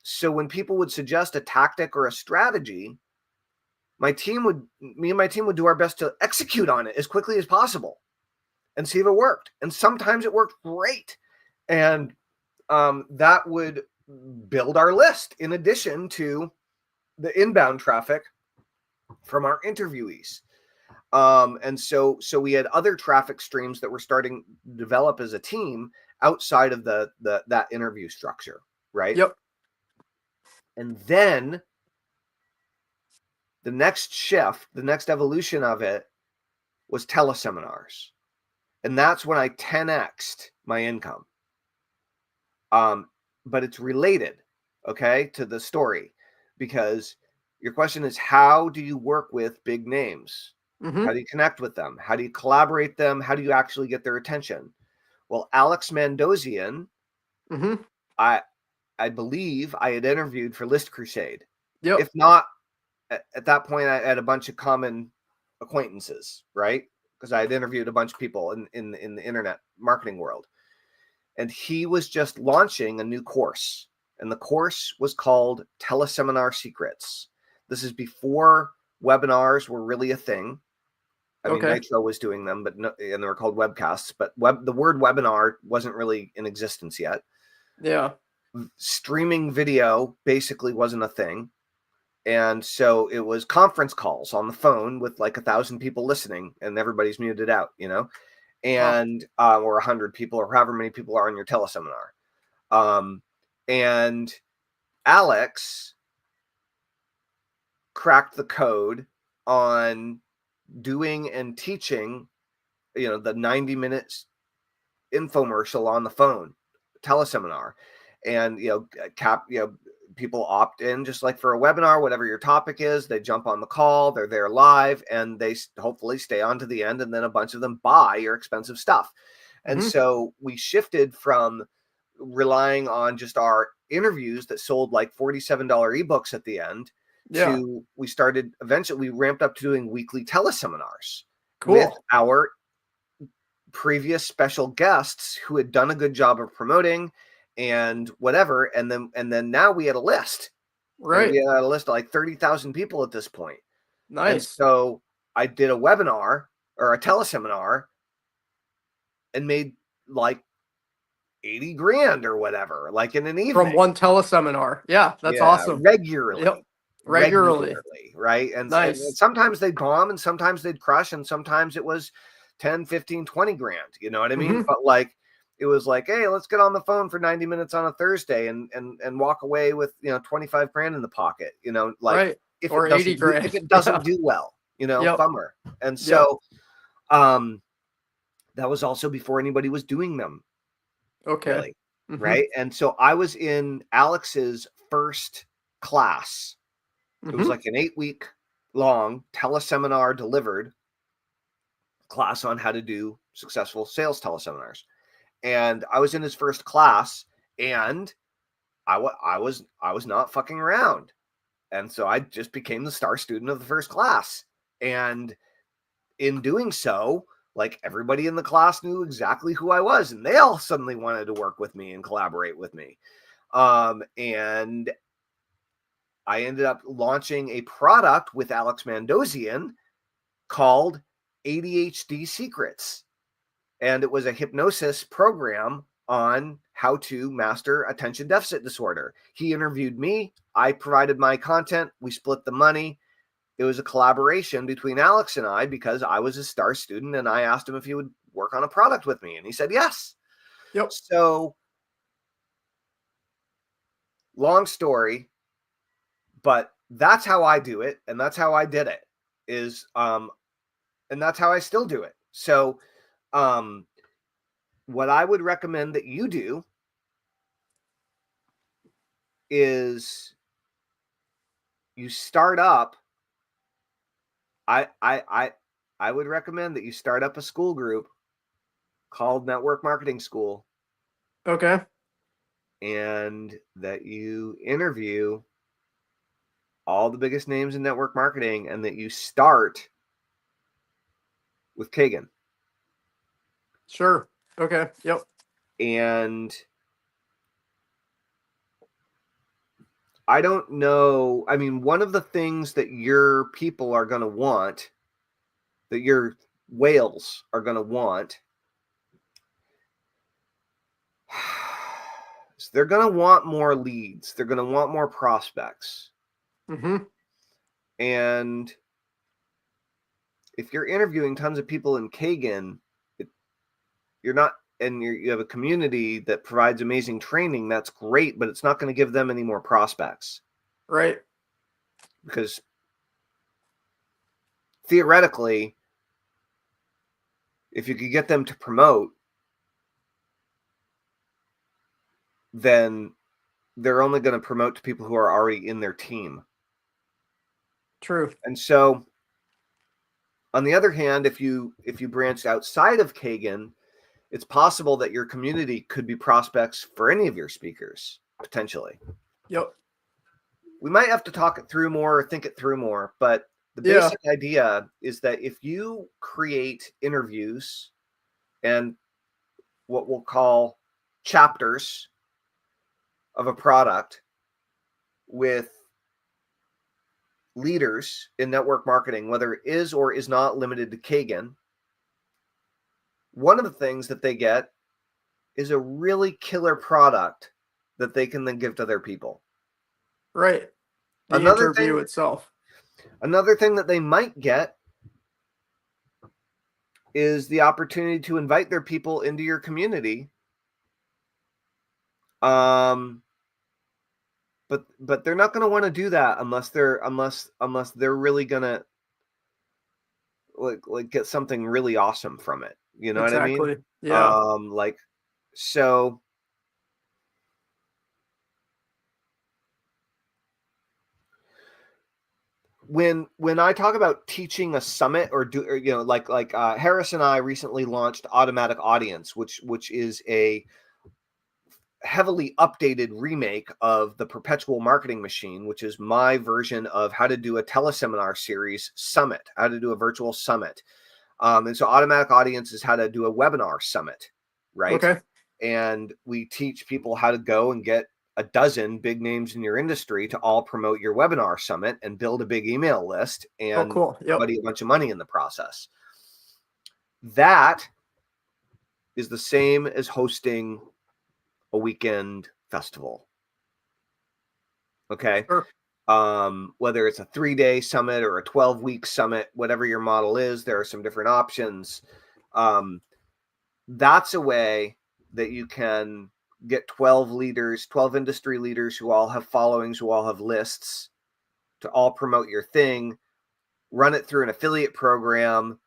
A: So when people would suggest a tactic or a strategy, me and my team would do our best to execute on it as quickly as possible and see if it worked. And sometimes it worked great. And that would build our list in addition to the inbound traffic from our interviewees. And so we had other traffic streams that were starting to develop as a team outside of that interview structure, right?
B: Yep.
A: And then the next shift, the next evolution of it was teleseminars. And that's when I 10x'd my income. But it's related, okay, to the story, because your question is, how do you work with big names? How do you connect with them? How do you collaborate them? How do you actually get their attention? Well, Alex Mandossian, I believe I had interviewed for List Crusade.
B: Yep.
A: If not, at that point, I had a bunch of common acquaintances, right? Because I had interviewed a bunch of people in the internet marketing world. And he was just launching a new course. And the course was called Teleseminar Secrets. This is before webinars were really a thing. I mean, Nitro was doing them, but no, and they were called webcasts. But the word webinar wasn't really in existence yet.
B: Yeah.
A: Streaming video basically wasn't a thing. And so it was conference calls on the phone with like 1,000 people listening, and everybody's muted out, you know, and or 100 people, or however many people are on your teleseminar. And Alex cracked the code on doing and teaching, you know, the 90 minutes infomercial on the phone teleseminar. And, you know, people opt in just like for a webinar, whatever your topic is, they jump on the call, they're there live, and they hopefully stay on to the end. And then a bunch of them buy your expensive stuff. And so we shifted from relying on just our interviews that sold like $47 ebooks at the end to we ramped up to doing weekly teleseminars with our previous special guests who had done a good job of promoting and whatever. And then now we had a list. Right. And we had a list of like 30,000 people at this point.
B: Nice.
A: And so I did a webinar or a teleseminar and made like 80 grand or whatever, like in an evening.
B: From one teleseminar. Yeah, that's awesome.
A: Regularly.
B: Yep. Regularly.
A: Right. And,
B: nice.
A: And sometimes they'd bomb and sometimes they'd crush, and sometimes it was 10, 15, 20 grand. You know what I mean? But like, it was like, hey, let's get on the phone for 90 minutes on a Thursday and walk away with, you know, 25 grand in the pocket, you know, like if
B: or 80 grand.
A: If it doesn't do well, you know, bummer. And so that was also before anybody was doing them.
B: Okay.
A: Really, right. And so I was in Alex's first class. It was like an 8-week long teleseminar delivered class on how to do successful sales teleseminars. And I was in his first class, and I was not fucking around. And so I just became the star student of the first class. And in doing so, like, everybody in the class knew exactly who I was, and they all suddenly wanted to work with me and collaborate with me. And I ended up launching a product with Alex Mandossian called ADHD Secrets. And it was a hypnosis program on how to master attention deficit disorder. He interviewed me. I provided my content. We split the money. It was a collaboration between Alex and I because I was a star student, and I asked him if he would work on a product with me, and he said yes.
B: Yep.
A: So, long story, but that's how I do it, and that's how I did it. And that's how I still do it. So, what I would recommend that you do is you start up. I would recommend that you start up a school group called Network Marketing School.
B: Okay.
A: And that you interview all the biggest names in network marketing, and that you start with Kagan.
B: Sure. Okay. Yep.
A: And I don't know. I mean, one of the things that your people are going to want, that your whales are going to want, is they're going to want more leads. They're going to want more prospects. And if you're interviewing tons of people in Kagan, you're not, and you have a community that provides amazing training, that's great, but it's not going to give them any more prospects.
B: Right.
A: Because theoretically, if you could get them to promote, then they're only going to promote to people who are already in their team.
B: True.
A: And so, on the other hand, if you branched outside of Kagan, it's possible that your community could be prospects for any of your speakers, potentially.
B: Yep.
A: We might have to talk it through more or think it through more, but The
B: Yeah.
A: basic idea is that if you create interviews and what we'll call chapters of a product with leaders in network marketing, whether it is or is not limited to Kagan, one of the things that they get is a really killer product that they can then give to their people.
B: Right. The
A: Another
B: interview
A: thing,
B: itself.
A: another thing that they might get is the opportunity to invite their people into your community. But they're not going to want to do that unless they're really going to like get something really awesome from it. You know what I mean?
B: Exactly. Yeah.
A: Like so when I talk about teaching a summit or like Harris and I recently launched Automatic Audience, which is a heavily updated remake of the Perpetual Marketing Machine, which is my version of how to do a teleseminar series summit, how to do a virtual summit. And so Automatic Audience is how to do a webinar summit, right?
B: Okay.
A: And we teach people how to go and get a dozen big names in your industry to all promote your webinar summit and build a big email list
B: Oh,
A: and
B: cool. Yep.
A: everybody a bunch of money in the process. That is the same as hosting a weekend festival. Okay.
B: Sure.
A: Whether it's a 3-day summit or a 12-week summit, whatever your model is, there are some different options. That's a way that you can get 12 leaders, 12 industry leaders who all have followings, who all have lists to all promote your thing, run it through an affiliate program.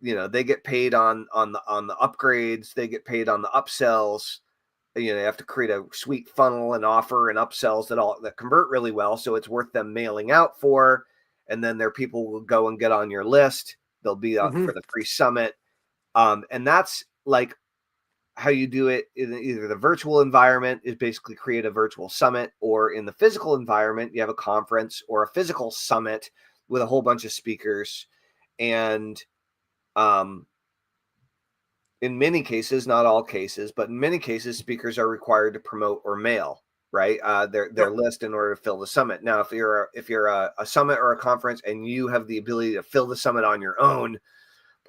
A: You know, they get paid on the upgrades, they get paid on the upsells. You know, they have to create a sweet funnel and offer and upsells that convert really well, so it's worth them mailing out for. And then their people will go and get on your list. They'll be up for the free summit. And that's like how you do it in either the virtual environment is basically create a virtual summit, or in the physical environment, you have a conference or a physical summit with a whole bunch of speakers. And in many cases, not all cases, but in many cases, speakers are required to promote or mail, right? Their
B: Yep.
A: list in order to fill the summit. Now, if you're a summit or a conference and you have the ability to fill the summit on your own,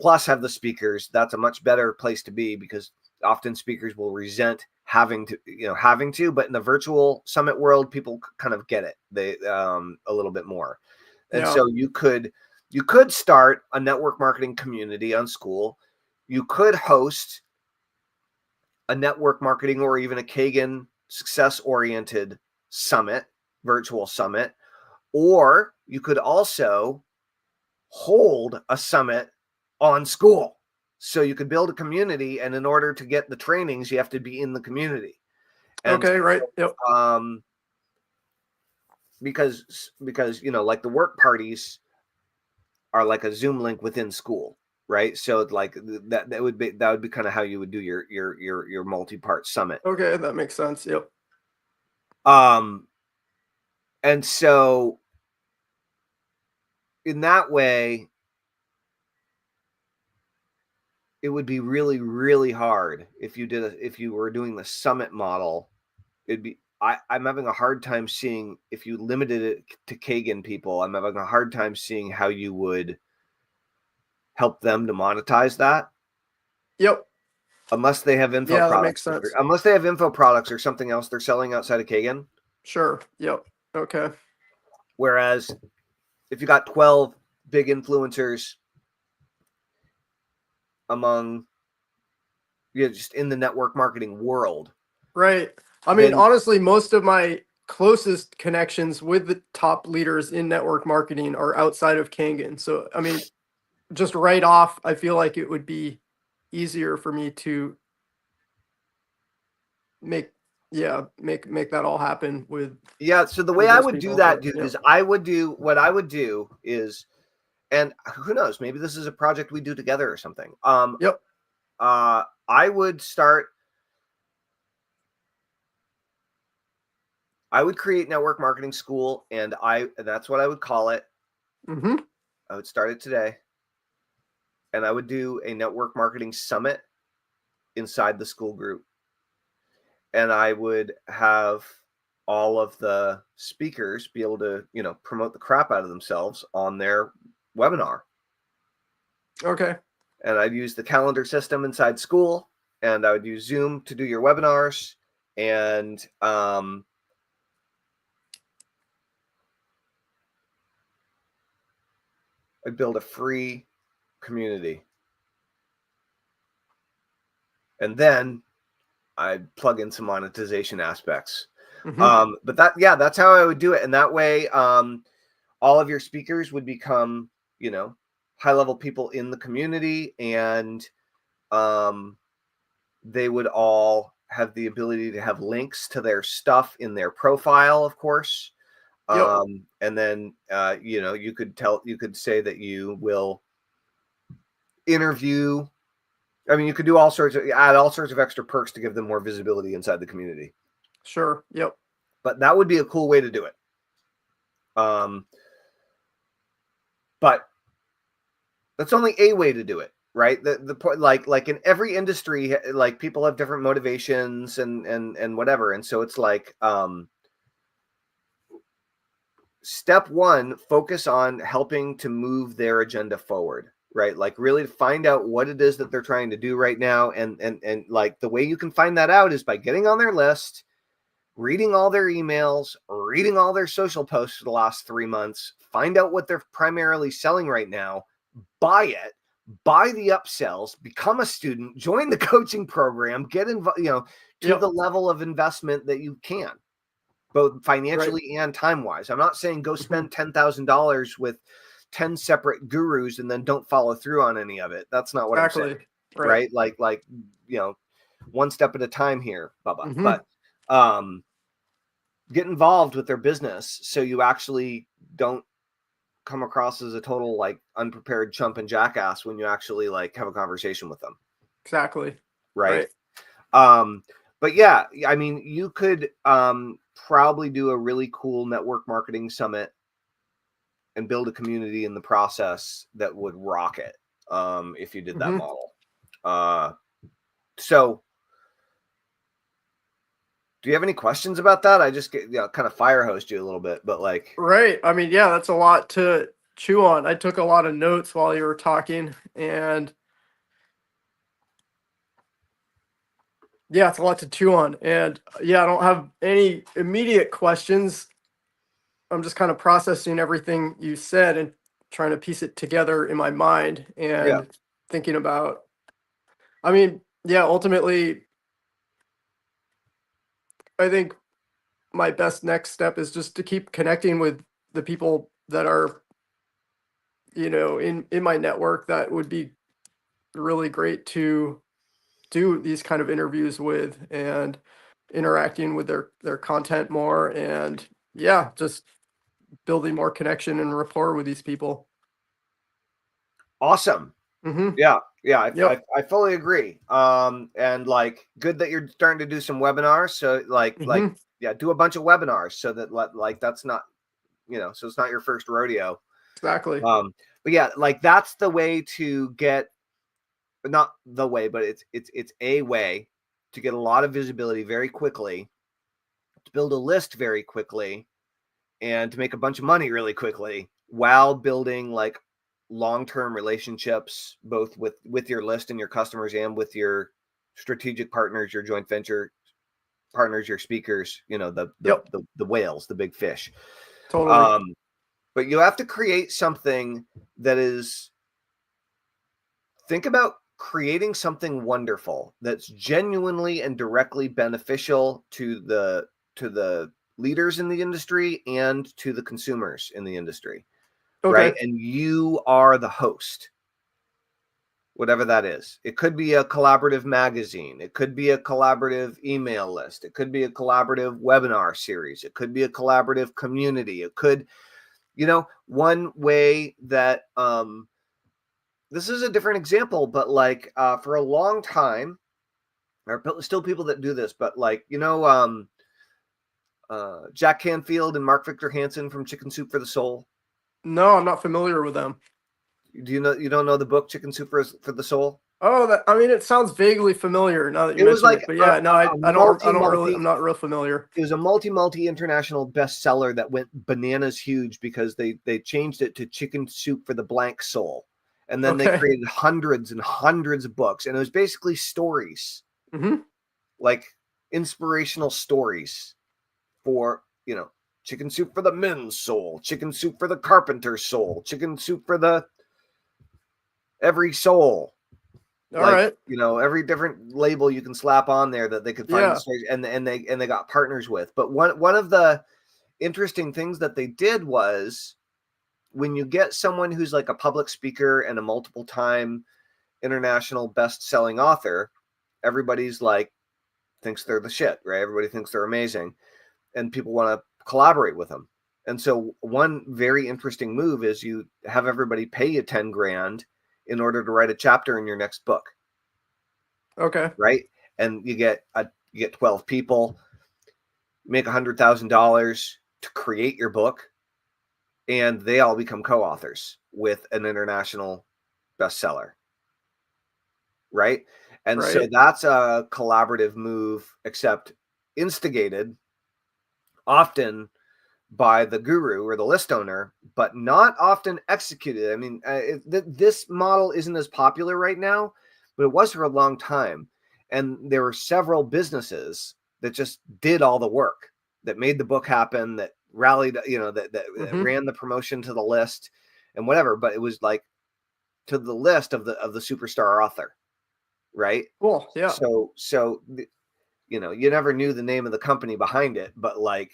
A: plus have the speakers, that's a much better place to be, because often speakers will resent having to, but in the virtual summit world, people kind of get it. They a little bit more. And
B: Yeah.
A: so you could start a network marketing community on School. You could host a network marketing or even a Kagan success oriented summit, virtual summit, or you could also hold a summit on School. So you could build a community, and in order to get the trainings, you have to be in the community. And
B: Okay. Right. Yep.
A: because like the work parties are like a Zoom link within School, right? So like that would be kind of how you would do your multi-part summit.
B: Okay. That makes sense. Yep.
A: And so in that way, it would be really, really hard if you were doing the summit model. I'm having a hard time seeing, if you limited it to Kagan people, I'm having a hard time seeing how you would help them to monetize that.
B: Yep.
A: Unless they have info
B: Yeah, that
A: products,
B: makes sense.
A: unless they have info products or something else they're selling outside of Kagan.
B: Sure. Yep. Okay.
A: Whereas if you got 12 big influencers among, just in the network marketing world,
B: Right. I mean,
A: then
B: honestly, most of my closest connections with the top leaders in network marketing are outside of Kangen. So, I mean, just right off, I feel like it would be easier for me to make, yeah, make that all happen with
A: so the way I
B: those
A: would do
B: people.
A: that,
B: But
A: dude,
B: yeah.
A: is what I would do is, and who knows, maybe this is a project we do together or something.
B: Yep.
A: I would create network marketing School, and that's what I would call it.
B: Mm-hmm.
A: I would start it today, and I would do a network marketing summit inside the school group. And I would have all of the speakers be able to, promote the crap out of themselves on their webinar.
B: Okay.
A: And I'd use the calendar system inside school, and I would use Zoom to do your webinars. And I'd build a free community. And then I'd plug in some monetization aspects. But that's how I would do it. And that way, all of your speakers would become, high-level people in the community, and they would all have the ability to have links to their stuff in their profile, of course. And then, you could say that you will interview. I mean, you could do add all sorts of extra perks to give them more visibility inside the community.
B: Sure. Yep.
A: But that would be a cool way to do it. But that's only a way to do it, right? The point, like in every industry, like people have different motivations and whatever, and so it's like, step one, focus on helping to move their agenda forward, right? Like really find out what it is that they're trying to do right now, and like the way you can find that out is by getting on their list, reading all their emails, reading all their social posts for the last 3 months, find out what they're primarily selling right now, buy it, buy the upsells, become a student, join the coaching program, get involved, to the level of investment that you can, both financially and time-wise. I'm not saying go spend $10,000 with 10 separate gurus and then don't follow through on any of it. That's not what I'm saying, right? Like, one step at a time here, Bubba. But get involved with their business so you actually don't come across as a total like unprepared chump and jackass when you actually like have a conversation with them.
B: Exactly.
A: Right. But yeah, I mean, you could probably do a really cool network marketing summit and build a community in the process that would rock it if you did that model. So do you have any questions about that? I just kind of fire hosed you a little bit, but like.
B: Right. I mean, yeah, that's a lot to chew on. I took a lot of notes while you were talking, and yeah, it's a lot to chew on. And yeah, I don't have any immediate questions. I'm just kind of processing everything you said and trying to piece it together in my mind and thinking about, I mean, yeah, ultimately, I think my best next step is just to keep connecting with the people that are, in my network that would be really great to do these kind of interviews with, and interacting with their content more, and yeah, just building more connection and rapport with these people.
A: Awesome. Yeah. I fully agree. And like, good that you're starting to do some webinars. So do a bunch of webinars so that like that's not, so it's not your first rodeo.
B: Exactly.
A: But yeah, like that's the way to get, not the way, but it's a way to get a lot of visibility very quickly, to build a list very quickly, and to make a bunch of money really quickly while building like long-term relationships, both with your list and your customers, and with your strategic partners, your joint venture partners, your speakers, the whales, the big fish.
B: Totally.
A: But you have to create something that is, think about creating something wonderful that's genuinely and directly beneficial to the leaders in the industry and to the consumers in the industry. Right. And you are the host, whatever that is. It could be a collaborative magazine. It could be a collaborative email list. It could be a collaborative webinar series. It could be a collaborative community. It could, one way that, this is a different example, but like for a long time, there are still people that do this, but like, Jack Canfield and Mark Victor Hansen from Chicken Soup for the Soul.
B: No, I'm not familiar with them.
A: You don't know the book Chicken Soup for the Soul?
B: Oh, I mean, it sounds vaguely familiar now that you
A: It was
B: mentioned
A: like
B: it. But yeah, no, I don't really, I'm not real familiar.
A: It was a multi international bestseller that went bananas huge because they changed it to Chicken Soup for the Blank Soul, and then they
B: Okay.
A: created hundreds and hundreds of books, and it was basically stories, like inspirational stories for Chicken Soup for the men's soul, Chicken Soup for the carpenter's soul, Chicken Soup for the every soul.
B: All right.
A: Every different label you can slap on there that they could find and they got partners with. But one of the interesting things that they did was, when you get someone who's like a public speaker and a multiple time international best-selling author, everybody's like thinks they're the shit, right? Everybody thinks they're amazing, and people want to collaborate with them. And so one very interesting move is you have everybody pay you 10 grand in order to write a chapter in your next book.
B: Okay.
A: Right. And you get 12 people, make $100,000 to create your book, and they all become co-authors with an international bestseller. Right. And so that's a collaborative move, except instigated often by the guru or the list owner, but not often executed. I mean, this model isn't as popular right now, but it was for a long time. And there were several businesses that just did all the work, that made the book happen, that rallied, that ran the promotion to the list and whatever. But it was like to the list of the superstar author, right?
B: Cool. Yeah.
A: So you never knew the name of the company behind it, but like,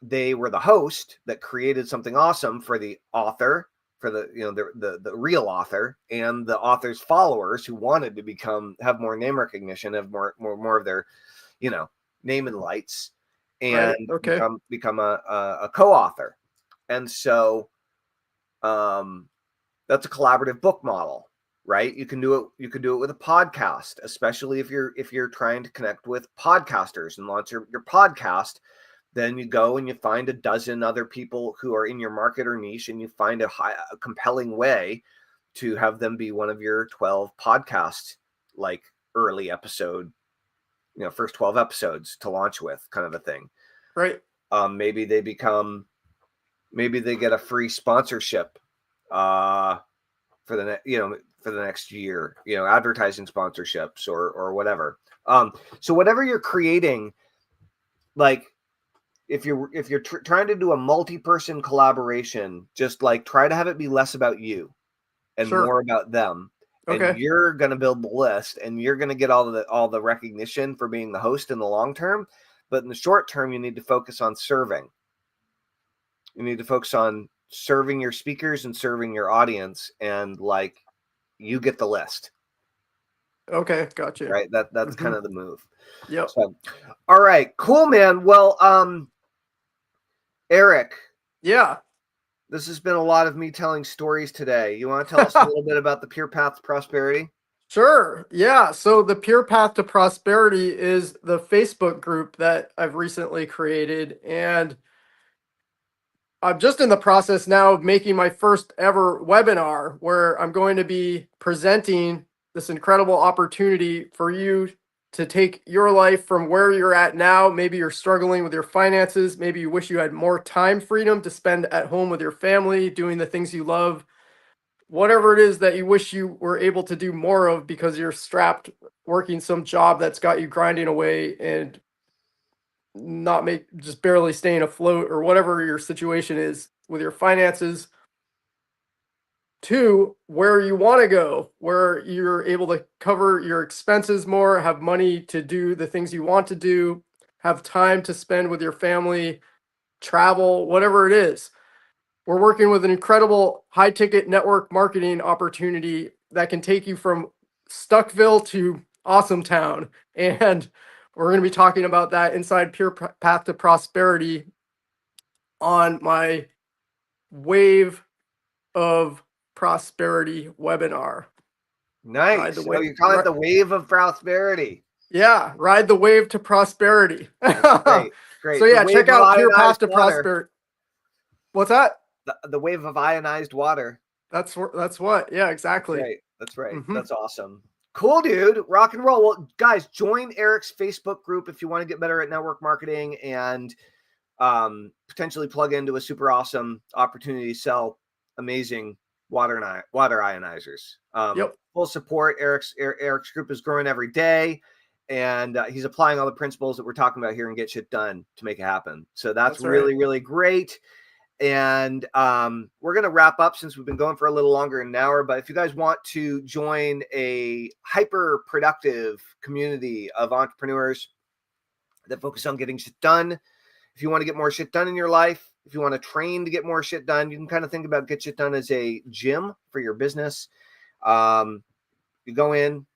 A: they were the host that created something awesome for the author, for the real author, and the author's followers who wanted to have more name recognition, have more of their, name and lights, and become a co-author. And so that's a collaborative book model, right? You can do it with a podcast, especially if you're trying to connect with podcasters and launch your podcast. Then you go and you find a dozen other people who are in your market or niche, and you find a compelling way to have them be one of your 12 podcasts, like early episode, first 12 episodes to launch with, kind of a thing.
B: Right.
A: Maybe they get a free sponsorship for the next year, advertising sponsorships or whatever. So whatever you're creating, like, if you're trying to do a multi-person collaboration, just like try to have it be less about you and more about them. Okay. And you're going to build the list, and you're going to get all the recognition for being the host in the long term. But in the short term, you need to focus on serving. You need to focus on serving your speakers and serving your audience, and like, you get the list.
B: Okay, gotcha.
A: Right. That's kind of the move.
B: Yeah.
A: So, all right, cool, man. Well, Eric.
B: Yeah.
A: This has been a lot of me telling stories today. You want to tell us a little bit about the Pure Path to Prosperity?
B: Sure. Yeah. So the Pure Path to Prosperity is the Facebook group that I've recently created, and I'm just in the process now of making my first ever webinar, where I'm going to be presenting this incredible opportunity for you to take your life from where you're at now. Maybe you're struggling with your finances. Maybe you wish you had more time freedom to spend at home with your family, doing the things you love. Whatever it is that you wish you were able to do more of because you're strapped working some job that's got you grinding away and just barely staying afloat, or whatever your situation is with your finances, to where you want to go, where you're able to cover your expenses more, have money to do the things you want to do, have time to spend with your family, travel, whatever it is. We're working with an incredible high-ticket network marketing opportunity that can take you from Stuckville to Awesome Town. And we're going to be talking about that inside Pure Path to Prosperity on my Wave of Prosperity webinar.
A: Nice. So you call it the Wave of Prosperity.
B: Yeah, ride the wave to prosperity.
A: Great.
B: So yeah, check out Pure Path to Prosperity. What's that?
A: The wave of ionized water.
B: That's what. Yeah, exactly.
A: Right. That's right.
B: Mm-hmm.
A: That's awesome. Cool, dude. Rock and roll. Well, guys, join Eric's Facebook group if you want to get better at network marketing and potentially plug into a super awesome opportunity to sell amazing water ionizers.
B: Yep.
A: Full support. Eric's group is growing every day, and he's applying all the principles that we're talking about here and get shit done to make it happen. So that's really,
B: right.
A: really great. And we're going to wrap up since we've been going for a little longer than an hour. But if you guys want to join a hyper productive community of entrepreneurs that focus on getting shit done, if you want to get more shit done in your life, if you want to train to get more shit done, you can kind of think about Get Shit Done as a gym for your business. You go in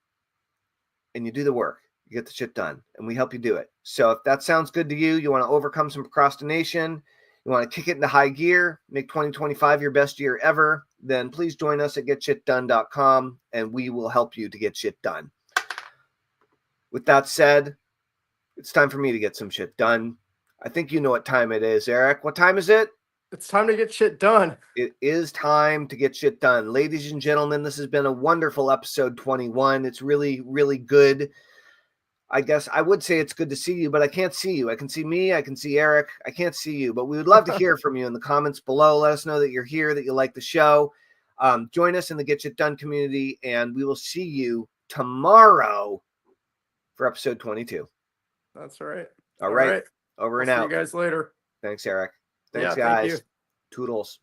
A: and you do the work. You get the shit done, and we help you do it. So if that sounds good to you, you want to overcome some procrastination, you want to kick it into high gear, make 2025 your best year ever, then please join us at getshitdone.com, and we will help you to get shit done. With that said, it's time for me to get some shit done. I think you know what time it is, Eric. What time is it?
B: It's time to get shit done.
A: It is time to get shit done. Ladies and gentlemen, this has been a wonderful episode 21. It's really, really good. I guess I would say it's good to see you, but I can't see you. I can see me. I can see Eric. I can't see you, but we would love to hear from you in the comments below. Let us know that you're here, that you like the show. Join us in the Get Shit Done community, and we will see you tomorrow for episode 22.
B: That's right.
A: All right. Over and out.
B: See you guys later.
A: Thanks, Eric. Thanks,
B: yeah,
A: guys.
B: thank you.
A: Toodles.